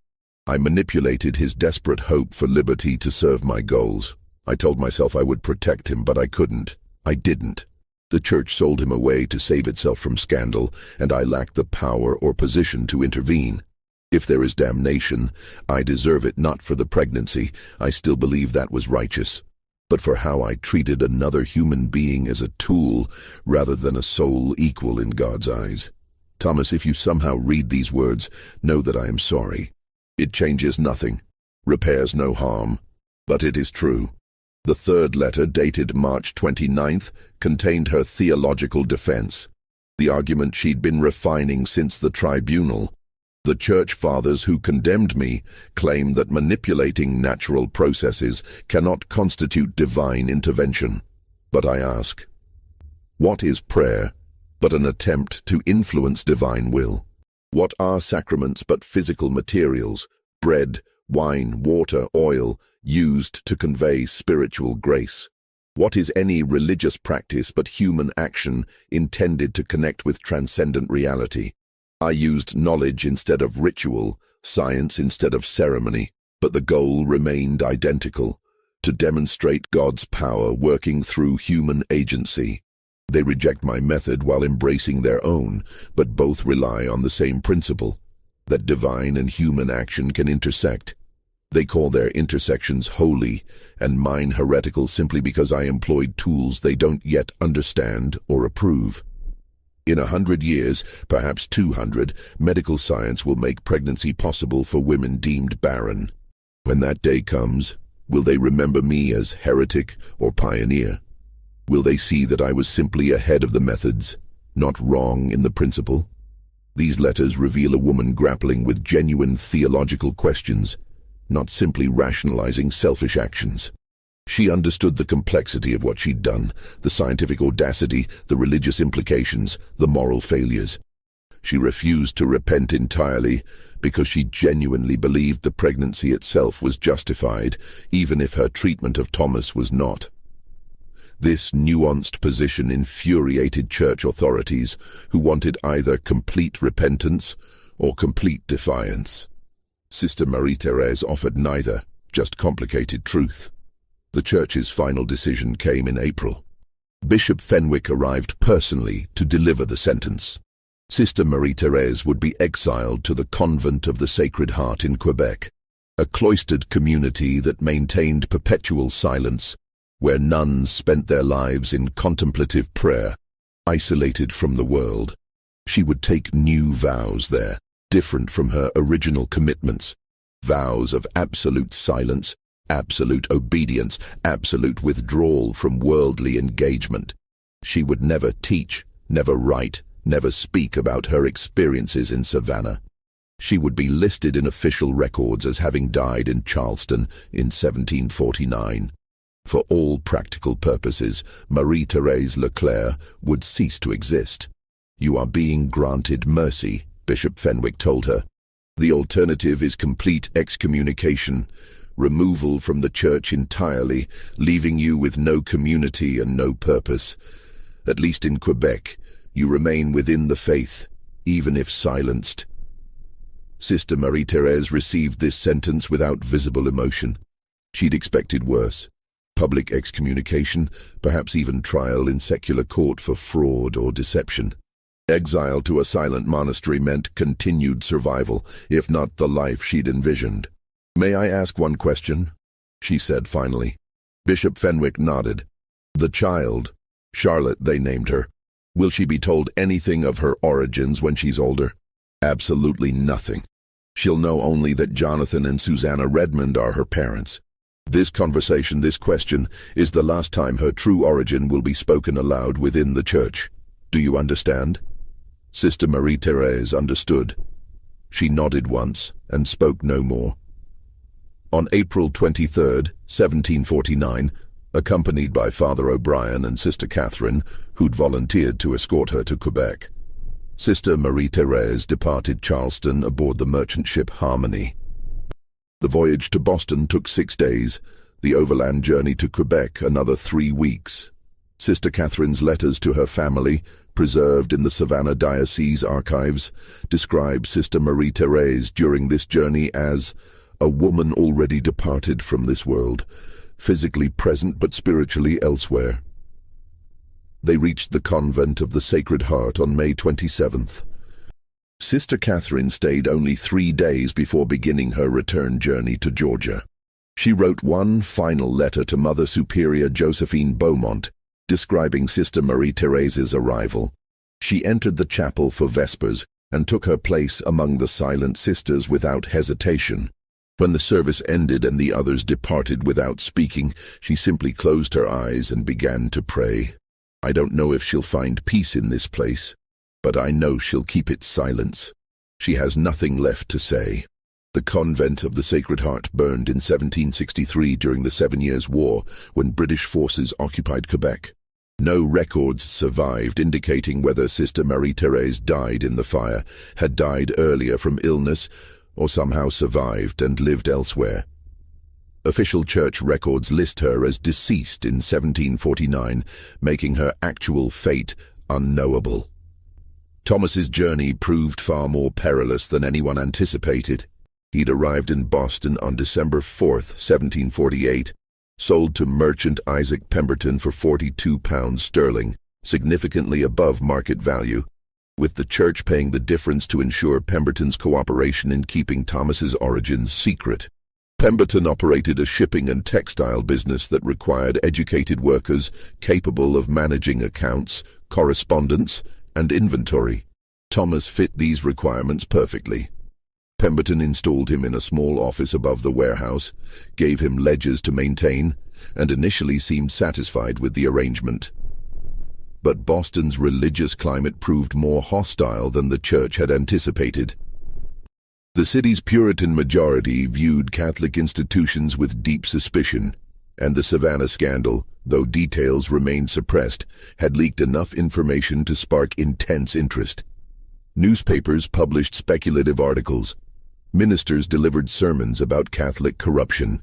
I manipulated his desperate hope for liberty to serve my goals. I told myself I would protect him, but I couldn't. I didn't. The church sold him away to save itself from scandal, and I lacked the power or position to intervene. If there is damnation, I deserve it not for the pregnancy. I still believe that was righteous, but for how I treated another human being as a tool rather than a soul equal in God's eyes. Thomas, if you somehow read these words, know that I am sorry. It changes nothing, repairs no harm, but it is true. The third letter, dated March 29th, contained her theological defense, the argument she'd been refining since the tribunal. The church fathers who condemned me claim that manipulating natural processes cannot constitute divine intervention. But I ask, what is prayer but an attempt to influence divine will? What are sacraments but physical materials, bread, wine, water, oil, used to convey spiritual grace? What is any religious practice but human action intended to connect with transcendent reality? I used knowledge instead of ritual, science instead of ceremony, but the goal remained identical, to demonstrate God's power working through human agency. They reject my method while embracing their own, but both rely on the same principle, that divine and human action can intersect. They call their intersections holy, and mine heretical simply because I employed tools they don't yet understand or approve. In 100 years, perhaps 200, medical science will make pregnancy possible for women deemed barren. When that day comes, will they remember me as heretic or pioneer? Will they see that I was simply ahead of the methods, not wrong in the principle? These letters reveal a woman grappling with genuine theological questions, not simply rationalizing selfish actions. She understood the complexity of what she'd done, the scientific audacity, the religious implications, the moral failures. She refused to repent entirely because she genuinely believed the pregnancy itself was justified, even if her treatment of Thomas was not. This nuanced position infuriated church authorities, who wanted either complete repentance or complete defiance. Sister Marie-Thérèse offered neither, just complicated truth. The church's final decision came in April. Bishop Fenwick arrived personally to deliver the sentence. Sister Marie-Thérèse would be exiled to the Convent of the Sacred Heart in Quebec, a cloistered community that maintained perpetual silence, where nuns spent their lives in contemplative prayer, isolated from the world. She would take new vows there, different from her original commitments, vows of absolute silence, absolute obedience, absolute withdrawal from worldly engagement. She would never teach, never write, never speak about her experiences in Savannah. She would be listed in official records as having died in Charleston in 1749. For all practical purposes, Marie-Thérèse Leclerc would cease to exist. "You are being granted mercy," Bishop Fenwick told her. "The alternative is complete excommunication, removal from the church entirely, leaving you with no community and no purpose. At least in Quebec, you remain within the faith, even if silenced." Sister Marie-Thérèse received this sentence without visible emotion. She'd expected worse. Public excommunication, perhaps even trial in secular court for fraud or deception. Exile to a silent monastery meant continued survival, if not the life she'd envisioned. "May I ask one question?" she said finally. Bishop Fenwick nodded. "The child, Charlotte they named her, will she be told anything of her origins when she's older?" "Absolutely nothing. She'll know only that Jonathan and Susanna Redmond are her parents. This conversation, this question, is the last time her true origin will be spoken aloud within the church. Do you understand?" Sister Marie-Thérèse understood. She nodded once and spoke no more. On April 23, 1749, accompanied by Father O'Brien and Sister Catherine, who'd volunteered to escort her to Quebec, Sister Marie-Thérèse departed Charleston aboard the merchant ship Harmony. The voyage to Boston took 6 days, the overland journey to Quebec another 3 weeks. Sister Catherine's letters to her family, preserved in the Savannah Diocese archives, describe Sister Marie-Thérèse during this journey as a woman already departed from this world, physically present but spiritually elsewhere. They reached the Convent of the Sacred Heart on May 27th. Sister Catherine stayed only 3 days before beginning her return journey to Georgia. She wrote one final letter to Mother Superior Josephine Beaumont, describing Sister Marie-Thérèse's arrival. She entered the chapel for Vespers and took her place among the silent sisters without hesitation. When the service ended and the others departed without speaking, she simply closed her eyes and began to pray. "I don't know if she'll find peace in this place, but I know she'll keep its silence. She has nothing left to say." The Convent of the Sacred Heart burned in 1763 during the 7 Years' War, when British forces occupied Quebec. No records survived indicating whether Sister Marie-Thérèse died in the fire, had died earlier from illness, or somehow survived and lived elsewhere. Official church records list her as deceased in 1749, making her actual fate unknowable. Thomas's journey proved far more perilous than anyone anticipated. He'd arrived in Boston on December 4th, 1748, sold to merchant Isaac Pemberton for £42, significantly above market value, with the church paying the difference to ensure Pemberton's cooperation in keeping Thomas's origins secret. Pemberton operated a shipping and textile business that required educated workers capable of managing accounts, correspondence, and inventory. Thomas fit these requirements perfectly. Pemberton installed him in a small office above the warehouse, gave him ledgers to maintain, and initially seemed satisfied with the arrangement. But Boston's religious climate proved more hostile than the church had anticipated. The city's Puritan majority viewed Catholic institutions with deep suspicion. And the Savannah scandal, though details remained suppressed, had leaked enough information to spark intense interest. Newspapers published speculative articles. Ministers delivered sermons about Catholic corruption.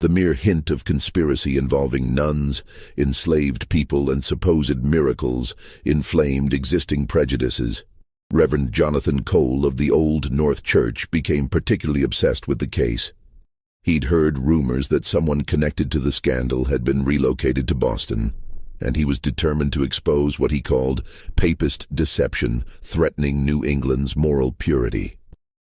The mere hint of conspiracy involving nuns, enslaved people, and supposed miracles inflamed existing prejudices. Reverend Jonathan Cole of the Old North Church became particularly obsessed with the case. He'd heard rumors that someone connected to the scandal had been relocated to Boston, and he was determined to expose what he called papist deception, threatening New England's moral purity.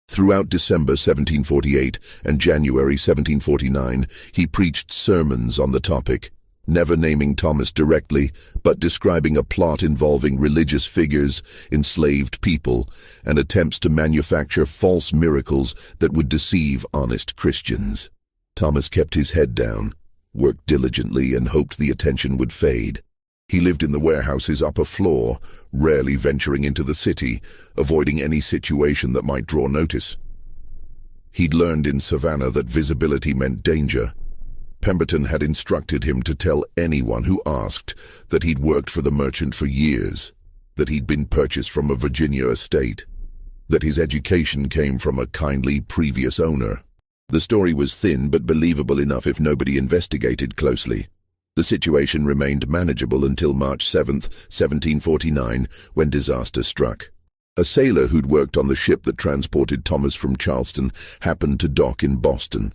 Throughout December 1748 and January 1749, he preached sermons on the topic, never naming Thomas directly, but describing a plot involving religious figures, enslaved people, and attempts to manufacture false miracles that would deceive honest Christians. Thomas kept his head down, worked diligently, and hoped the attention would fade. He lived in the warehouse's upper floor, rarely venturing into the city, avoiding any situation that might draw notice. He'd learned in Savannah that visibility meant danger. Pemberton had instructed him to tell anyone who asked that he'd worked for the merchant for years, that he'd been purchased from a Virginia estate, that his education came from a kindly previous owner. The story was thin but believable enough if nobody investigated closely. The situation remained manageable until March 7, 1749, when disaster struck. A sailor who'd worked on the ship that transported Thomas from Charleston happened to dock in Boston,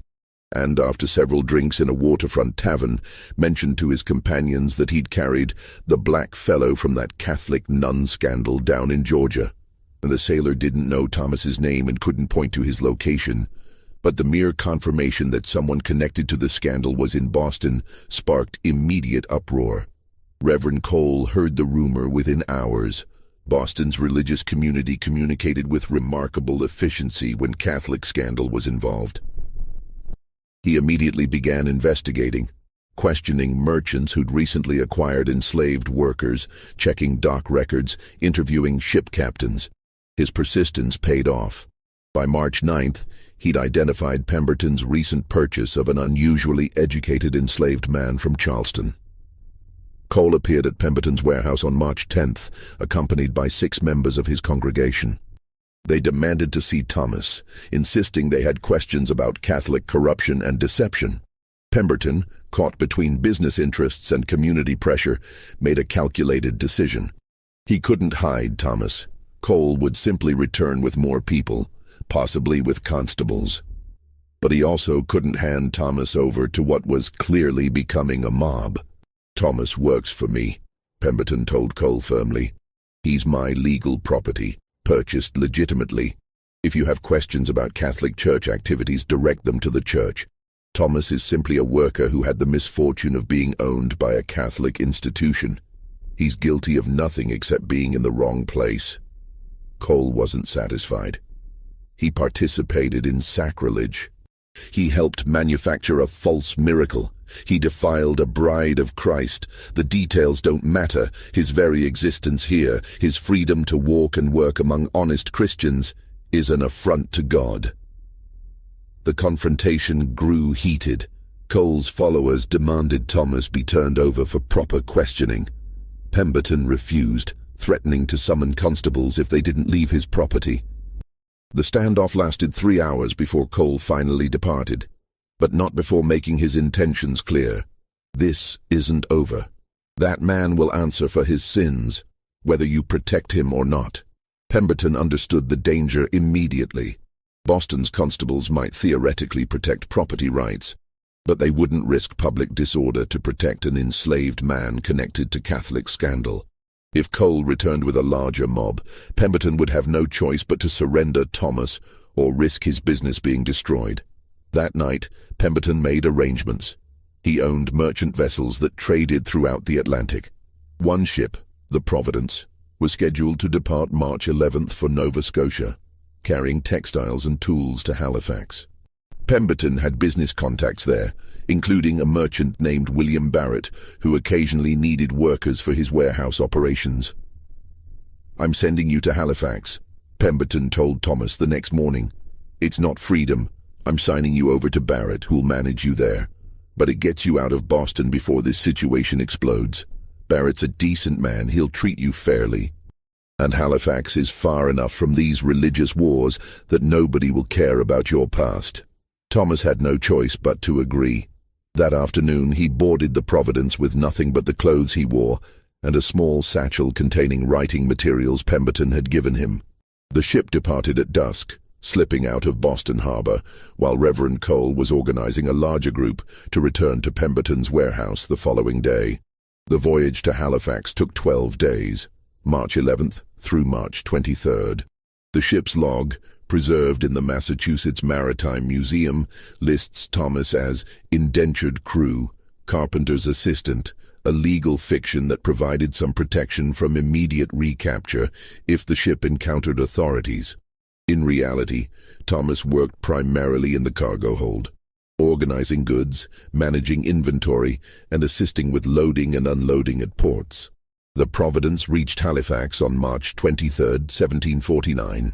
and after several drinks in a waterfront tavern, mentioned to his companions that he'd carried the black fellow from that Catholic nun scandal down in Georgia. And the sailor didn't know Thomas's name and couldn't point to his location, but the mere confirmation that someone connected to the scandal was in Boston sparked immediate uproar. Reverend Cole heard the rumor within hours. Boston's religious community communicated with remarkable efficiency when Catholic scandal was involved. He immediately began investigating, questioning merchants who'd recently acquired enslaved workers, checking dock records, interviewing ship captains. His persistence paid off. By March 9th, he'd identified Pemberton's recent purchase of an unusually educated enslaved man from Charleston. Cole appeared at Pemberton's warehouse on March 10th, accompanied by 6 members of his congregation. They demanded to see Thomas, insisting they had questions about Catholic corruption and deception. Pemberton, caught between business interests and community pressure, made a calculated decision. He couldn't hide Thomas. Cole would simply return with more people, possibly with constables. But he also couldn't hand Thomas over to what was clearly becoming a mob. "Thomas works for me," Pemberton told Cole firmly. "He's my legal property, purchased legitimately. If you have questions about Catholic Church activities, direct them to the church. Thomas is simply a worker who had the misfortune of being owned by a Catholic institution. He's guilty of nothing except being in the wrong place." Cole wasn't satisfied. He participated in sacrilege. He helped manufacture a false miracle. He defiled a bride of Christ. The details don't matter. His very existence here, his freedom to walk and work among honest Christians, is an affront to God. The confrontation grew heated. Cole's followers demanded Thomas be turned over for proper questioning. Pemberton refused, threatening to summon constables if they didn't leave his property. The standoff lasted 3 hours before Cole finally departed, but not before making his intentions clear. This isn't over. That man will answer for his sins, whether you protect him or not. Pemberton understood the danger immediately. Boston's constables might theoretically protect property rights, but they wouldn't risk public disorder to protect an enslaved man connected to Catholic scandal. If Cole returned with a larger mob, Pemberton would have no choice but to surrender Thomas or risk his business being destroyed. That night, Pemberton made arrangements. He owned merchant vessels that traded throughout the Atlantic. One ship, the Providence, was scheduled to depart March 11th for Nova Scotia, carrying textiles and tools to Halifax. Pemberton had business contacts there, including a merchant named William Barrett, who occasionally needed workers for his warehouse operations. "I'm sending you to Halifax," Pemberton told Thomas the next morning. "It's not freedom. I'm signing you over to Barrett, who'll manage you there. but it gets you out of Boston before this situation explodes. Barrett's a decent man, he'll treat you fairly. And Halifax is far enough from these religious wars that nobody will care about your past. Thomas had no choice but to agree. That afternoon he boarded the Providence with nothing but the clothes he wore and a small satchel containing writing materials Pemberton had given him. The ship departed at dusk, slipping out of Boston Harbor, while Reverend Cole was organizing a larger group to return to Pemberton's warehouse the following day. The voyage to Halifax took 12 days, March 11th through March 23rd. The ship's log, preserved in the Massachusetts Maritime Museum, lists Thomas as indentured crew, carpenter's assistant, a legal fiction that provided some protection from immediate recapture if the ship encountered authorities. In reality, Thomas worked primarily in the cargo hold, organizing goods, managing inventory, and assisting with loading and unloading at ports. The Providence reached Halifax on March 23, 1749.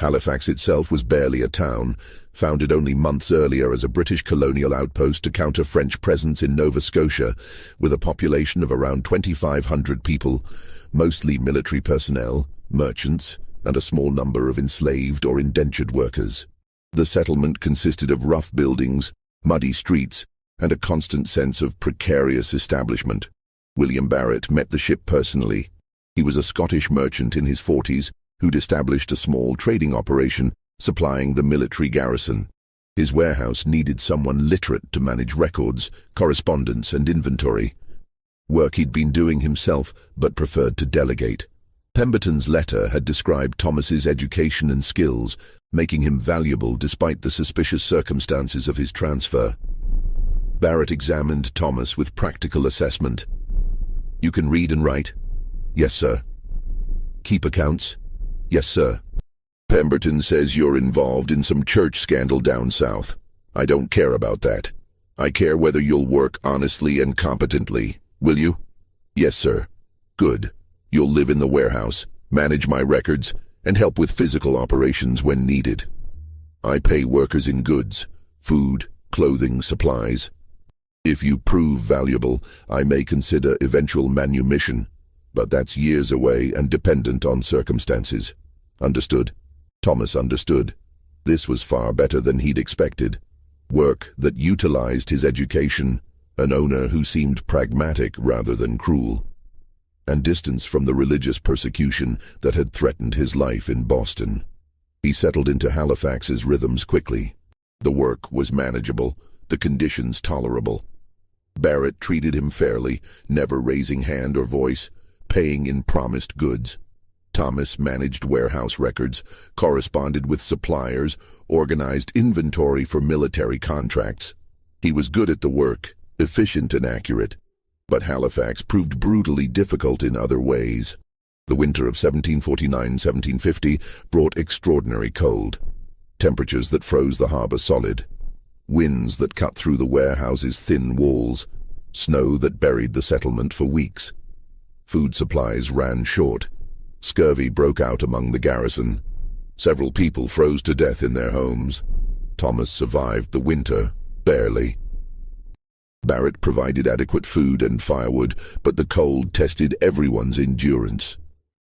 Halifax itself was barely a town, founded only months earlier as a British colonial outpost to counter French presence in Nova Scotia, with a population of around 2,500 people, mostly military personnel, merchants, and a small number of enslaved or indentured workers. The settlement consisted of rough buildings, muddy streets, and a constant sense of precarious establishment. William Barrett met the ship personally. He was a Scottish merchant in his 40s who'd established a small trading operation supplying the military garrison. His warehouse needed someone literate to manage records, correspondence, and inventory. Work he'd been doing himself but preferred to delegate. Pemberton's letter had described Thomas's education and skills, making him valuable despite the suspicious circumstances of his transfer. Barrett examined Thomas with practical assessment. "You can read and write?" "Yes, sir." "Keep accounts?" "Yes, sir." "Pemberton says you're involved in some church scandal down south. I don't care about that. I care whether you'll work honestly and competently. Will you?" "Yes, sir." "Good. You'll live in the warehouse, manage my records, and help with physical operations when needed. I pay workers in goods, food, clothing, supplies. If you prove valuable, I may consider eventual manumission, but that's years away and dependent on circumstances. Understood?" Thomas understood. This was far better than he'd expected. Work that utilized his education, an owner who seemed pragmatic rather than cruel, and distance from the religious persecution that had threatened his life in Boston. He settled into Halifax's rhythms quickly. The work was manageable, the conditions tolerable. Barrett treated him fairly, never raising hand or voice, paying in promised goods. Thomas managed warehouse records, corresponded with suppliers, organized inventory for military contracts. He was good at the work, efficient and accurate. But Halifax proved brutally difficult in other ways. The winter of 1749-1750 brought extraordinary cold, temperatures that froze the harbor solid, winds that cut through the warehouse's thin walls, snow that buried the settlement for weeks. Food supplies ran short. Scurvy broke out among the garrison. Several people froze to death in their homes. Thomas survived the winter, barely. Barrett provided adequate food and firewood, but the cold tested everyone's endurance.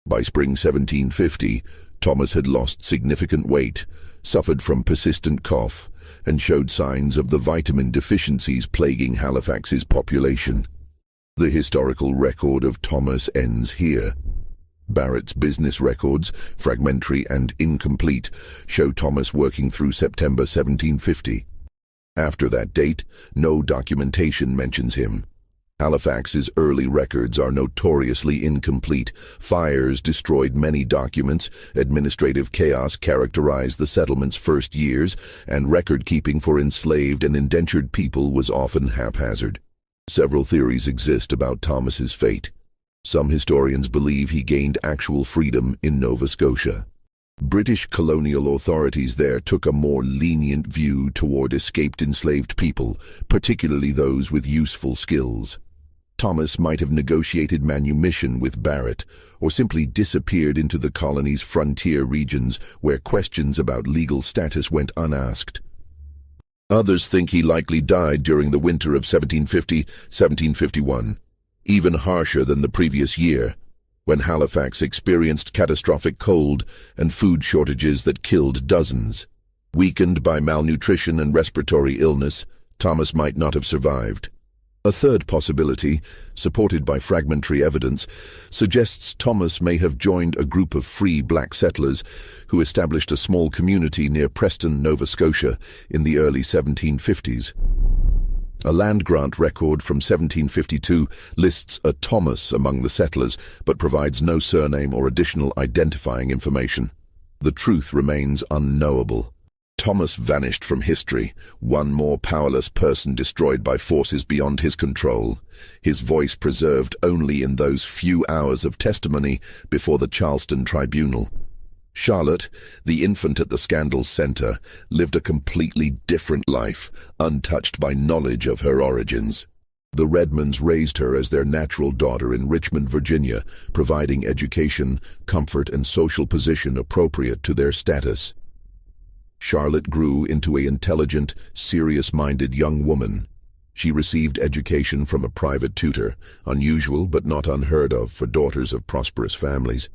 By spring 1750, Thomas had lost significant weight, suffered from persistent cough, and showed signs of the vitamin deficiencies plaguing Halifax's population. The historical record of Thomas ends here. Barrett's business records, fragmentary and incomplete, show Thomas working through September 1750. After that date, no documentation mentions him. Halifax's early records are notoriously incomplete. Fires destroyed many documents, administrative chaos characterized the settlement's first years, and record-keeping for enslaved and indentured people was often haphazard. Several theories exist about Thomas's fate. Some historians believe he gained actual freedom in Nova Scotia. British colonial authorities there took a more lenient view toward escaped enslaved people, particularly those with useful skills. Thomas might have negotiated manumission with Barrett, or simply disappeared into the colony's frontier regions where questions about legal status went unasked. Others think he likely died during the winter of 1750-1751, even harsher than the previous year, when Halifax experienced catastrophic cold and food shortages that killed dozens. Weakened by malnutrition and respiratory illness, Thomas might not have survived. A third possibility, supported by fragmentary evidence, suggests Thomas may have joined a group of free black settlers who established a small community near Preston, Nova Scotia, in the early 1750s. A land grant record from 1752 lists a Thomas among the settlers, but provides no surname or additional identifying information. The truth remains unknowable. Thomas vanished from history, one more powerless person destroyed by forces beyond his control, his voice preserved only in those few hours of testimony before the Charleston Tribunal. Charlotte, the infant at the scandal's center, lived a completely different life, untouched by knowledge of her origins. The Redmonds raised her as their natural daughter in Richmond, Virginia, providing education, comfort, and social position appropriate to their status. Charlotte grew into an intelligent, serious-minded young woman. She received education from a private tutor, unusual but not unheard of for daughters of prosperous families.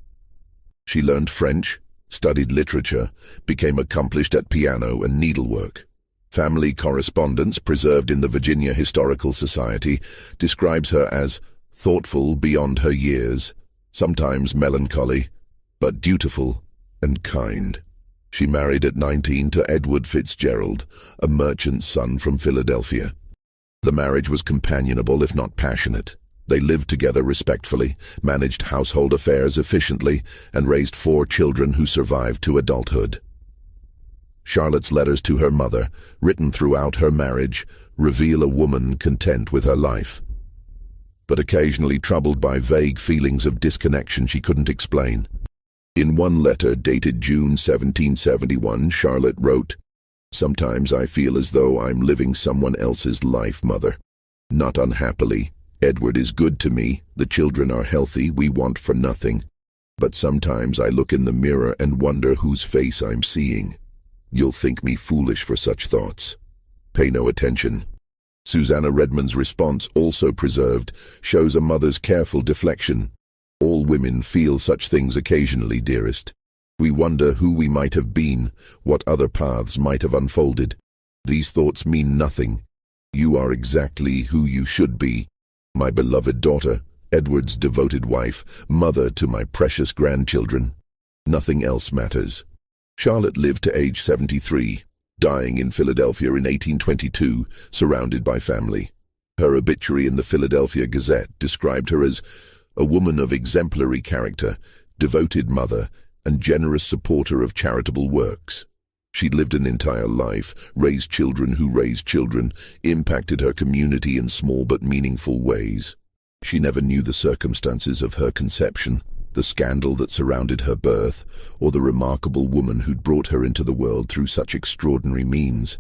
She learned French, studied literature, became accomplished at piano and needlework. Family correspondence preserved in the Virginia Historical Society describes her as thoughtful beyond her years, sometimes melancholy, but dutiful and kind. She married at 19 to Edward Fitzgerald, a merchant's son from Philadelphia. The marriage was companionable if not passionate. They lived together respectfully, managed household affairs efficiently, and raised 4 children who survived to adulthood. Charlotte's letters to her mother, written throughout her marriage, reveal a woman content with her life, but occasionally troubled by vague feelings of disconnection she couldn't explain. In one letter dated June 1771, Charlotte wrote, "Sometimes I feel as though I'm living someone else's life, Mother. Not unhappily. Edward is good to me, the children are healthy, we want for nothing. But sometimes I look in the mirror and wonder whose face I'm seeing. You'll think me foolish for such thoughts. Pay no attention." Susanna Redmond's response, also preserved, shows a mother's careful deflection. "All women feel such things occasionally, dearest. We wonder who we might have been, what other paths might have unfolded. These thoughts mean nothing. You are exactly who you should be. My beloved daughter, Edward's devoted wife, mother to my precious grandchildren. Nothing else matters." Charlotte lived to age 73, dying in Philadelphia in 1822, surrounded by family. Her obituary in the Philadelphia Gazette described her as a woman of exemplary character, devoted mother, and generous supporter of charitable works. She'd lived an entire life, raised children who raised children, impacted her community in small but meaningful ways. She never knew the circumstances of her conception, the scandal that surrounded her birth, or the remarkable woman who'd brought her into the world through such extraordinary means.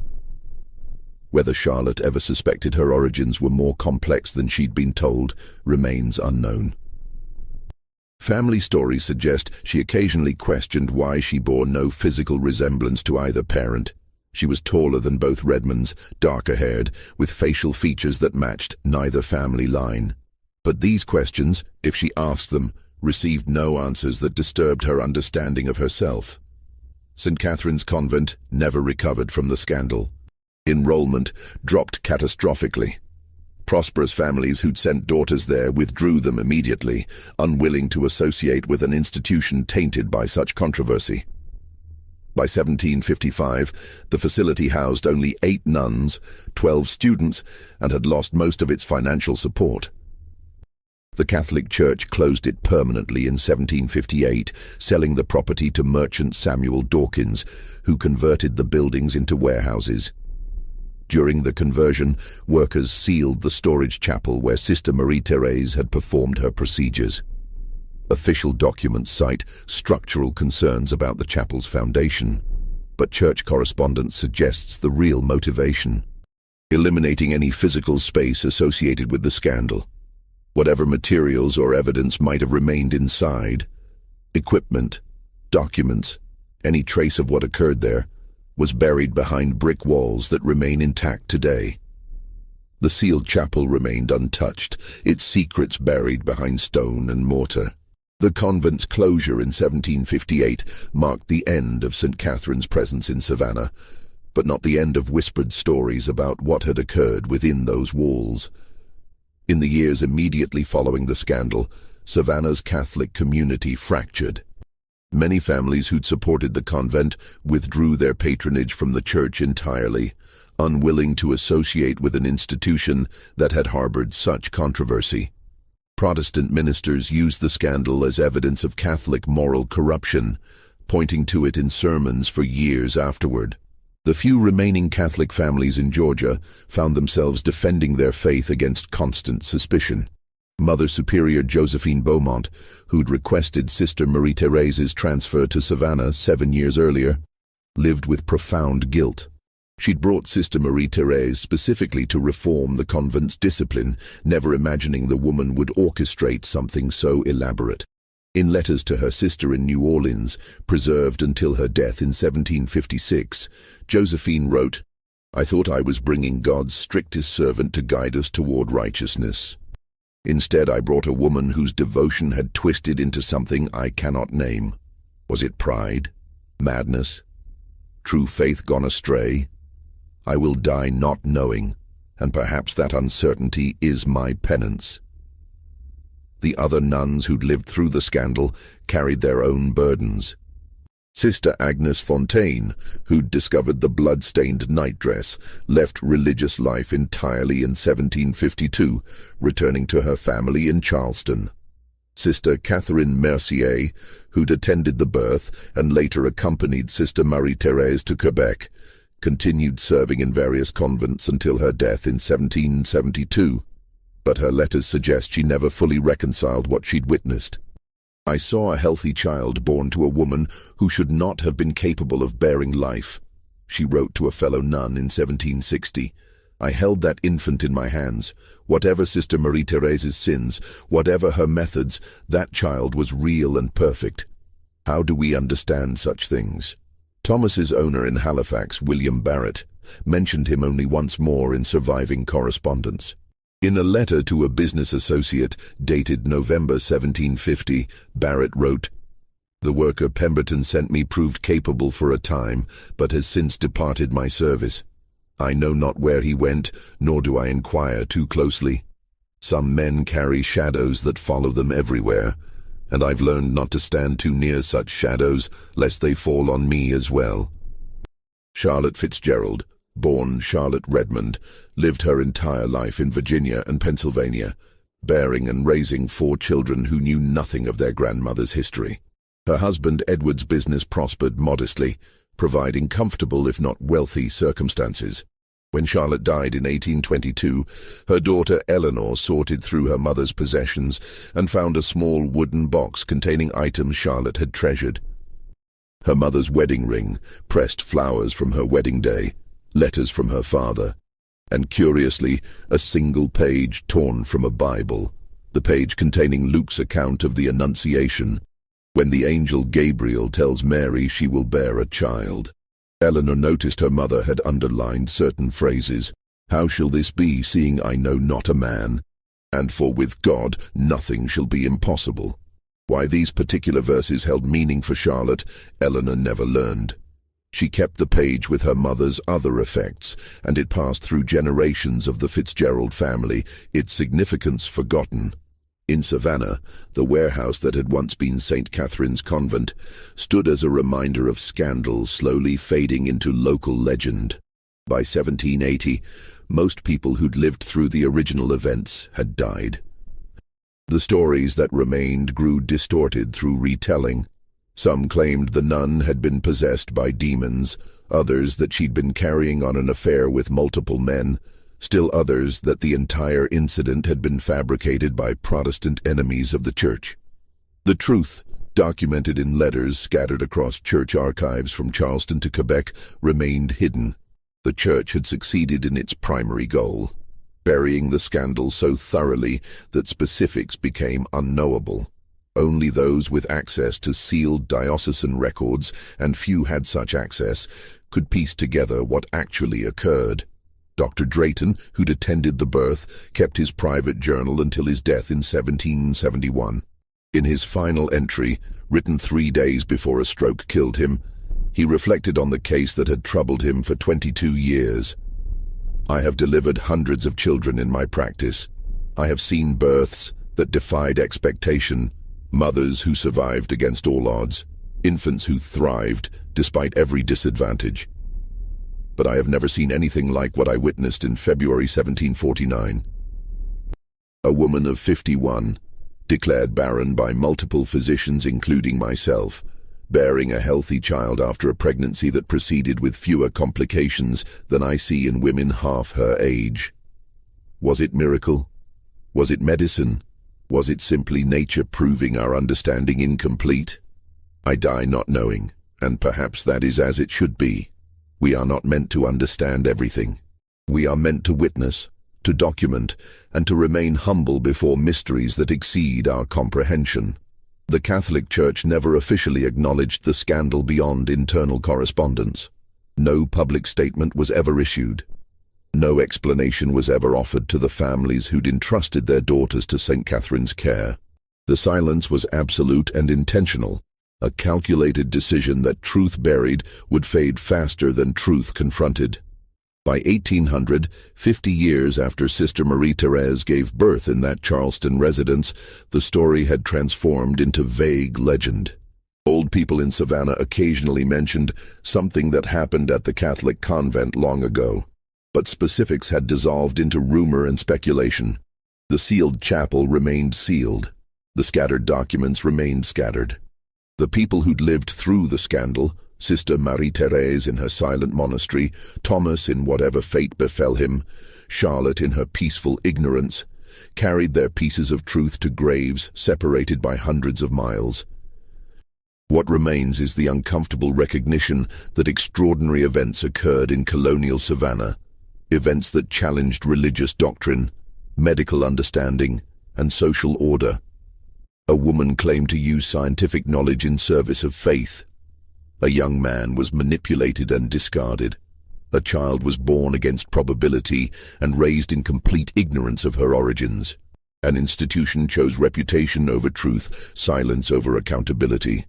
Whether Charlotte ever suspected her origins were more complex than she'd been told remains unknown. Family stories suggest she occasionally questioned why she bore no physical resemblance to either parent. She was taller than both Redmonds, darker-haired, with facial features that matched neither family line. But these questions, if she asked them, received no answers that disturbed her understanding of herself. St. Catherine's Convent never recovered from the scandal. Enrollment dropped catastrophically. Prosperous families who'd sent daughters there withdrew them immediately, unwilling to associate with an institution tainted by such controversy. By 1755, the facility housed only 8 nuns, 12 students, and had lost most of its financial support. The Catholic Church closed it permanently in 1758, selling the property to merchant Samuel Dawkins, who converted the buildings into warehouses. During the conversion, workers sealed the storage chapel where Sister Marie-Thérèse had performed her procedures. Official documents cite structural concerns about the chapel's foundation, but church correspondence suggests the real motivation: eliminating any physical space associated with the scandal. Whatever materials or evidence might have remained inside, equipment, documents, any trace of what occurred there, was buried behind brick walls that remain intact today. The sealed chapel remained untouched, its secrets buried behind stone and mortar. The convent's closure in 1758 marked the end of St. Catherine's presence in Savannah, but not the end of whispered stories about what had occurred within those walls. In the years immediately following the scandal, Savannah's Catholic community fractured. Many families who'd supported the convent withdrew their patronage from the church entirely, unwilling to associate with an institution that had harbored such controversy. Protestant ministers used the scandal as evidence of Catholic moral corruption, pointing to it in sermons for years afterward. The few remaining Catholic families in Georgia found themselves defending their faith against constant suspicion. Mother Superior Josephine Beaumont, who'd requested Sister Marie-Thérèse's transfer to Savannah 7 years earlier, lived with profound guilt. She'd brought Sister Marie-Thérèse specifically to reform the convent's discipline, never imagining the woman would orchestrate something so elaborate. In letters to her sister in New Orleans, preserved until her death in 1756, Josephine wrote, "I thought I was bringing God's strictest servant to guide us toward righteousness. Instead, I brought a woman whose devotion had twisted into something I cannot name. Was it pride? Madness? True faith gone astray? I will die not knowing, and perhaps that uncertainty is my penance." The other nuns who'd lived through the scandal carried their own burdens. Sister Agnes Fontaine, who'd discovered the blood-stained nightdress, left religious life entirely in 1752, returning to her family in Charleston. Sister Catherine Mercier, who'd attended the birth and later accompanied Sister Marie-Thérèse to Quebec, continued serving in various convents until her death in 1772. But her letters suggest she never fully reconciled what she'd witnessed. "I saw a healthy child born to a woman who should not have been capable of bearing life," she wrote to a fellow nun in 1760. "I held that infant in my hands. Whatever Sister Marie-Thérèse's sins, whatever her methods, that child was real and perfect. How do we understand such things?" Thomas's owner in Halifax, William Barrett, mentioned him only once more in surviving correspondence. In a letter to a business associate dated November 1750, Barrett wrote, "The worker Pemberton sent me proved capable for a time, but has since departed my service. I know not where he went, nor do I inquire too closely. Some men carry shadows that follow them everywhere, and I've learned not to stand too near such shadows, lest they fall on me as well." Charlotte Fitzgerald, born Charlotte Redmond, lived her entire life in Virginia and Pennsylvania, bearing and raising 4 children who knew nothing of their grandmother's history. Her husband Edward's business prospered modestly, providing comfortable if not wealthy circumstances. When Charlotte died in 1822, her daughter Eleanor sorted through her mother's possessions and found a small wooden box containing items Charlotte had treasured. Her mother's wedding ring, pressed flowers from her wedding day, letters from her father, and curiously, a single page torn from a Bible, the page containing Luke's account of the Annunciation, when the angel Gabriel tells Mary she will bear a child. Eleanor noticed her mother had underlined certain phrases. "How shall this be, seeing I know not a man? And for with God nothing shall be impossible." Why these particular verses held meaning for Charlotte, Eleanor never learned. She kept the page with her mother's other effects, and it passed through generations of the Fitzgerald family, its significance forgotten. In Savannah, the warehouse that had once been St. Catherine's Convent stood as a reminder of scandal slowly fading into local legend. By 1780, most people who'd lived through the original events had died. The stories that remained grew distorted through retelling. Some claimed the nun had been possessed by demons, others that she'd been carrying on an affair with multiple men, still others that the entire incident had been fabricated by Protestant enemies of the church. The truth, documented in letters scattered across church archives from Charleston to Quebec, remained hidden. The church had succeeded in its primary goal, burying the scandal so thoroughly that specifics became unknowable. Only those with access to sealed diocesan records, and few had such access, could piece together what actually occurred. Dr. Drayton, who'd attended the birth, kept his private journal until his death in 1771. In his final entry, written 3 days before a stroke killed him, he reflected on the case that had troubled him for 22 years. "I have delivered hundreds of children in my practice. I have seen births that defied expectation, mothers who survived against all odds, infants who thrived despite every disadvantage. But I have never seen anything like what I witnessed in February 1749. A woman of 51, declared barren by multiple physicians including myself, bearing a healthy child after a pregnancy that proceeded with fewer complications than I see in women half her age. Was it miracle? Was it medicine? Was it simply nature proving our understanding incomplete? I die not knowing, and perhaps that is as it should be. We are not meant to understand everything. We are meant to witness, to document, and to remain humble before mysteries that exceed our comprehension." The Catholic Church never officially acknowledged the scandal beyond internal correspondence. No public statement was ever issued. No explanation was ever offered to the families who'd entrusted their daughters to St. Catherine's care. The silence was absolute and intentional, a calculated decision that truth buried would fade faster than truth confronted. By 1800, 50 years after Sister Marie-Thérèse gave birth in that Charleston residence, the story had transformed into vague legend. Old people in Savannah occasionally mentioned something that happened at the Catholic convent long ago, but specifics had dissolved into rumor and speculation. The sealed chapel remained sealed. The scattered documents remained scattered. The people who'd lived through the scandal, Sister Marie-Thérèse in her silent monastery, Thomas in whatever fate befell him, Charlotte in her peaceful ignorance, carried their pieces of truth to graves separated by hundreds of miles. What remains is the uncomfortable recognition that extraordinary events occurred in colonial Savannah, events that challenged religious doctrine, medical understanding, and social order. A woman claimed to use scientific knowledge in service of faith. A young man was manipulated and discarded. A child was born against probability and raised in complete ignorance of her origins. An institution chose reputation over truth, silence over accountability.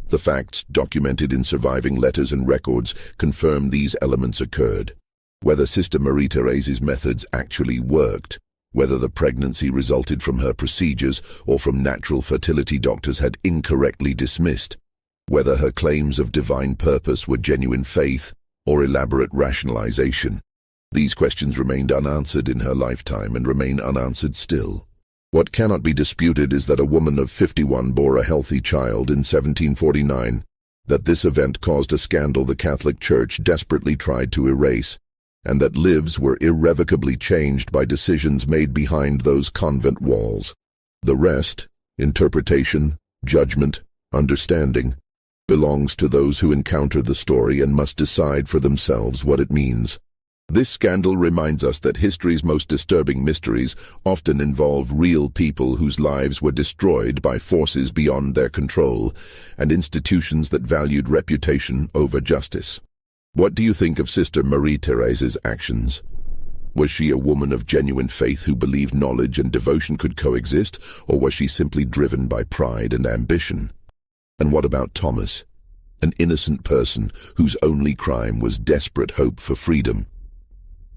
The facts documented in surviving letters and records confirm these elements occurred. Whether Sister Marie-Thérèse's methods actually worked, whether the pregnancy resulted from her procedures or from natural fertility doctors had incorrectly dismissed, whether her claims of divine purpose were genuine faith or elaborate rationalization. These questions remained unanswered in her lifetime and remain unanswered still. What cannot be disputed is that a woman of 51 bore a healthy child in 1749, that this event caused a scandal the Catholic Church desperately tried to erase, and that lives were irrevocably changed by decisions made behind those convent walls. The rest, interpretation, judgment, understanding, belongs to those who encounter the story and must decide for themselves what it means. This scandal reminds us that history's most disturbing mysteries often involve real people whose lives were destroyed by forces beyond their control and institutions that valued reputation over justice. What do you think of Sister Marie-Thérèse's actions? Was she a woman of genuine faith who believed knowledge and devotion could coexist, or was she simply driven by pride and ambition? And what about Thomas, an innocent person whose only crime was desperate hope for freedom?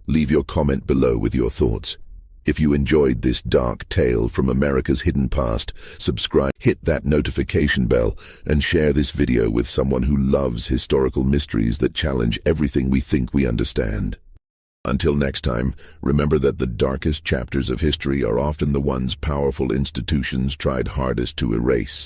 Leave your comment below with your thoughts. If you enjoyed this dark tale from America's hidden past, subscribe, hit that notification bell, and share this video with someone who loves historical mysteries that challenge everything we think we understand. Until next time, remember that the darkest chapters of history are often the ones powerful institutions tried hardest to erase.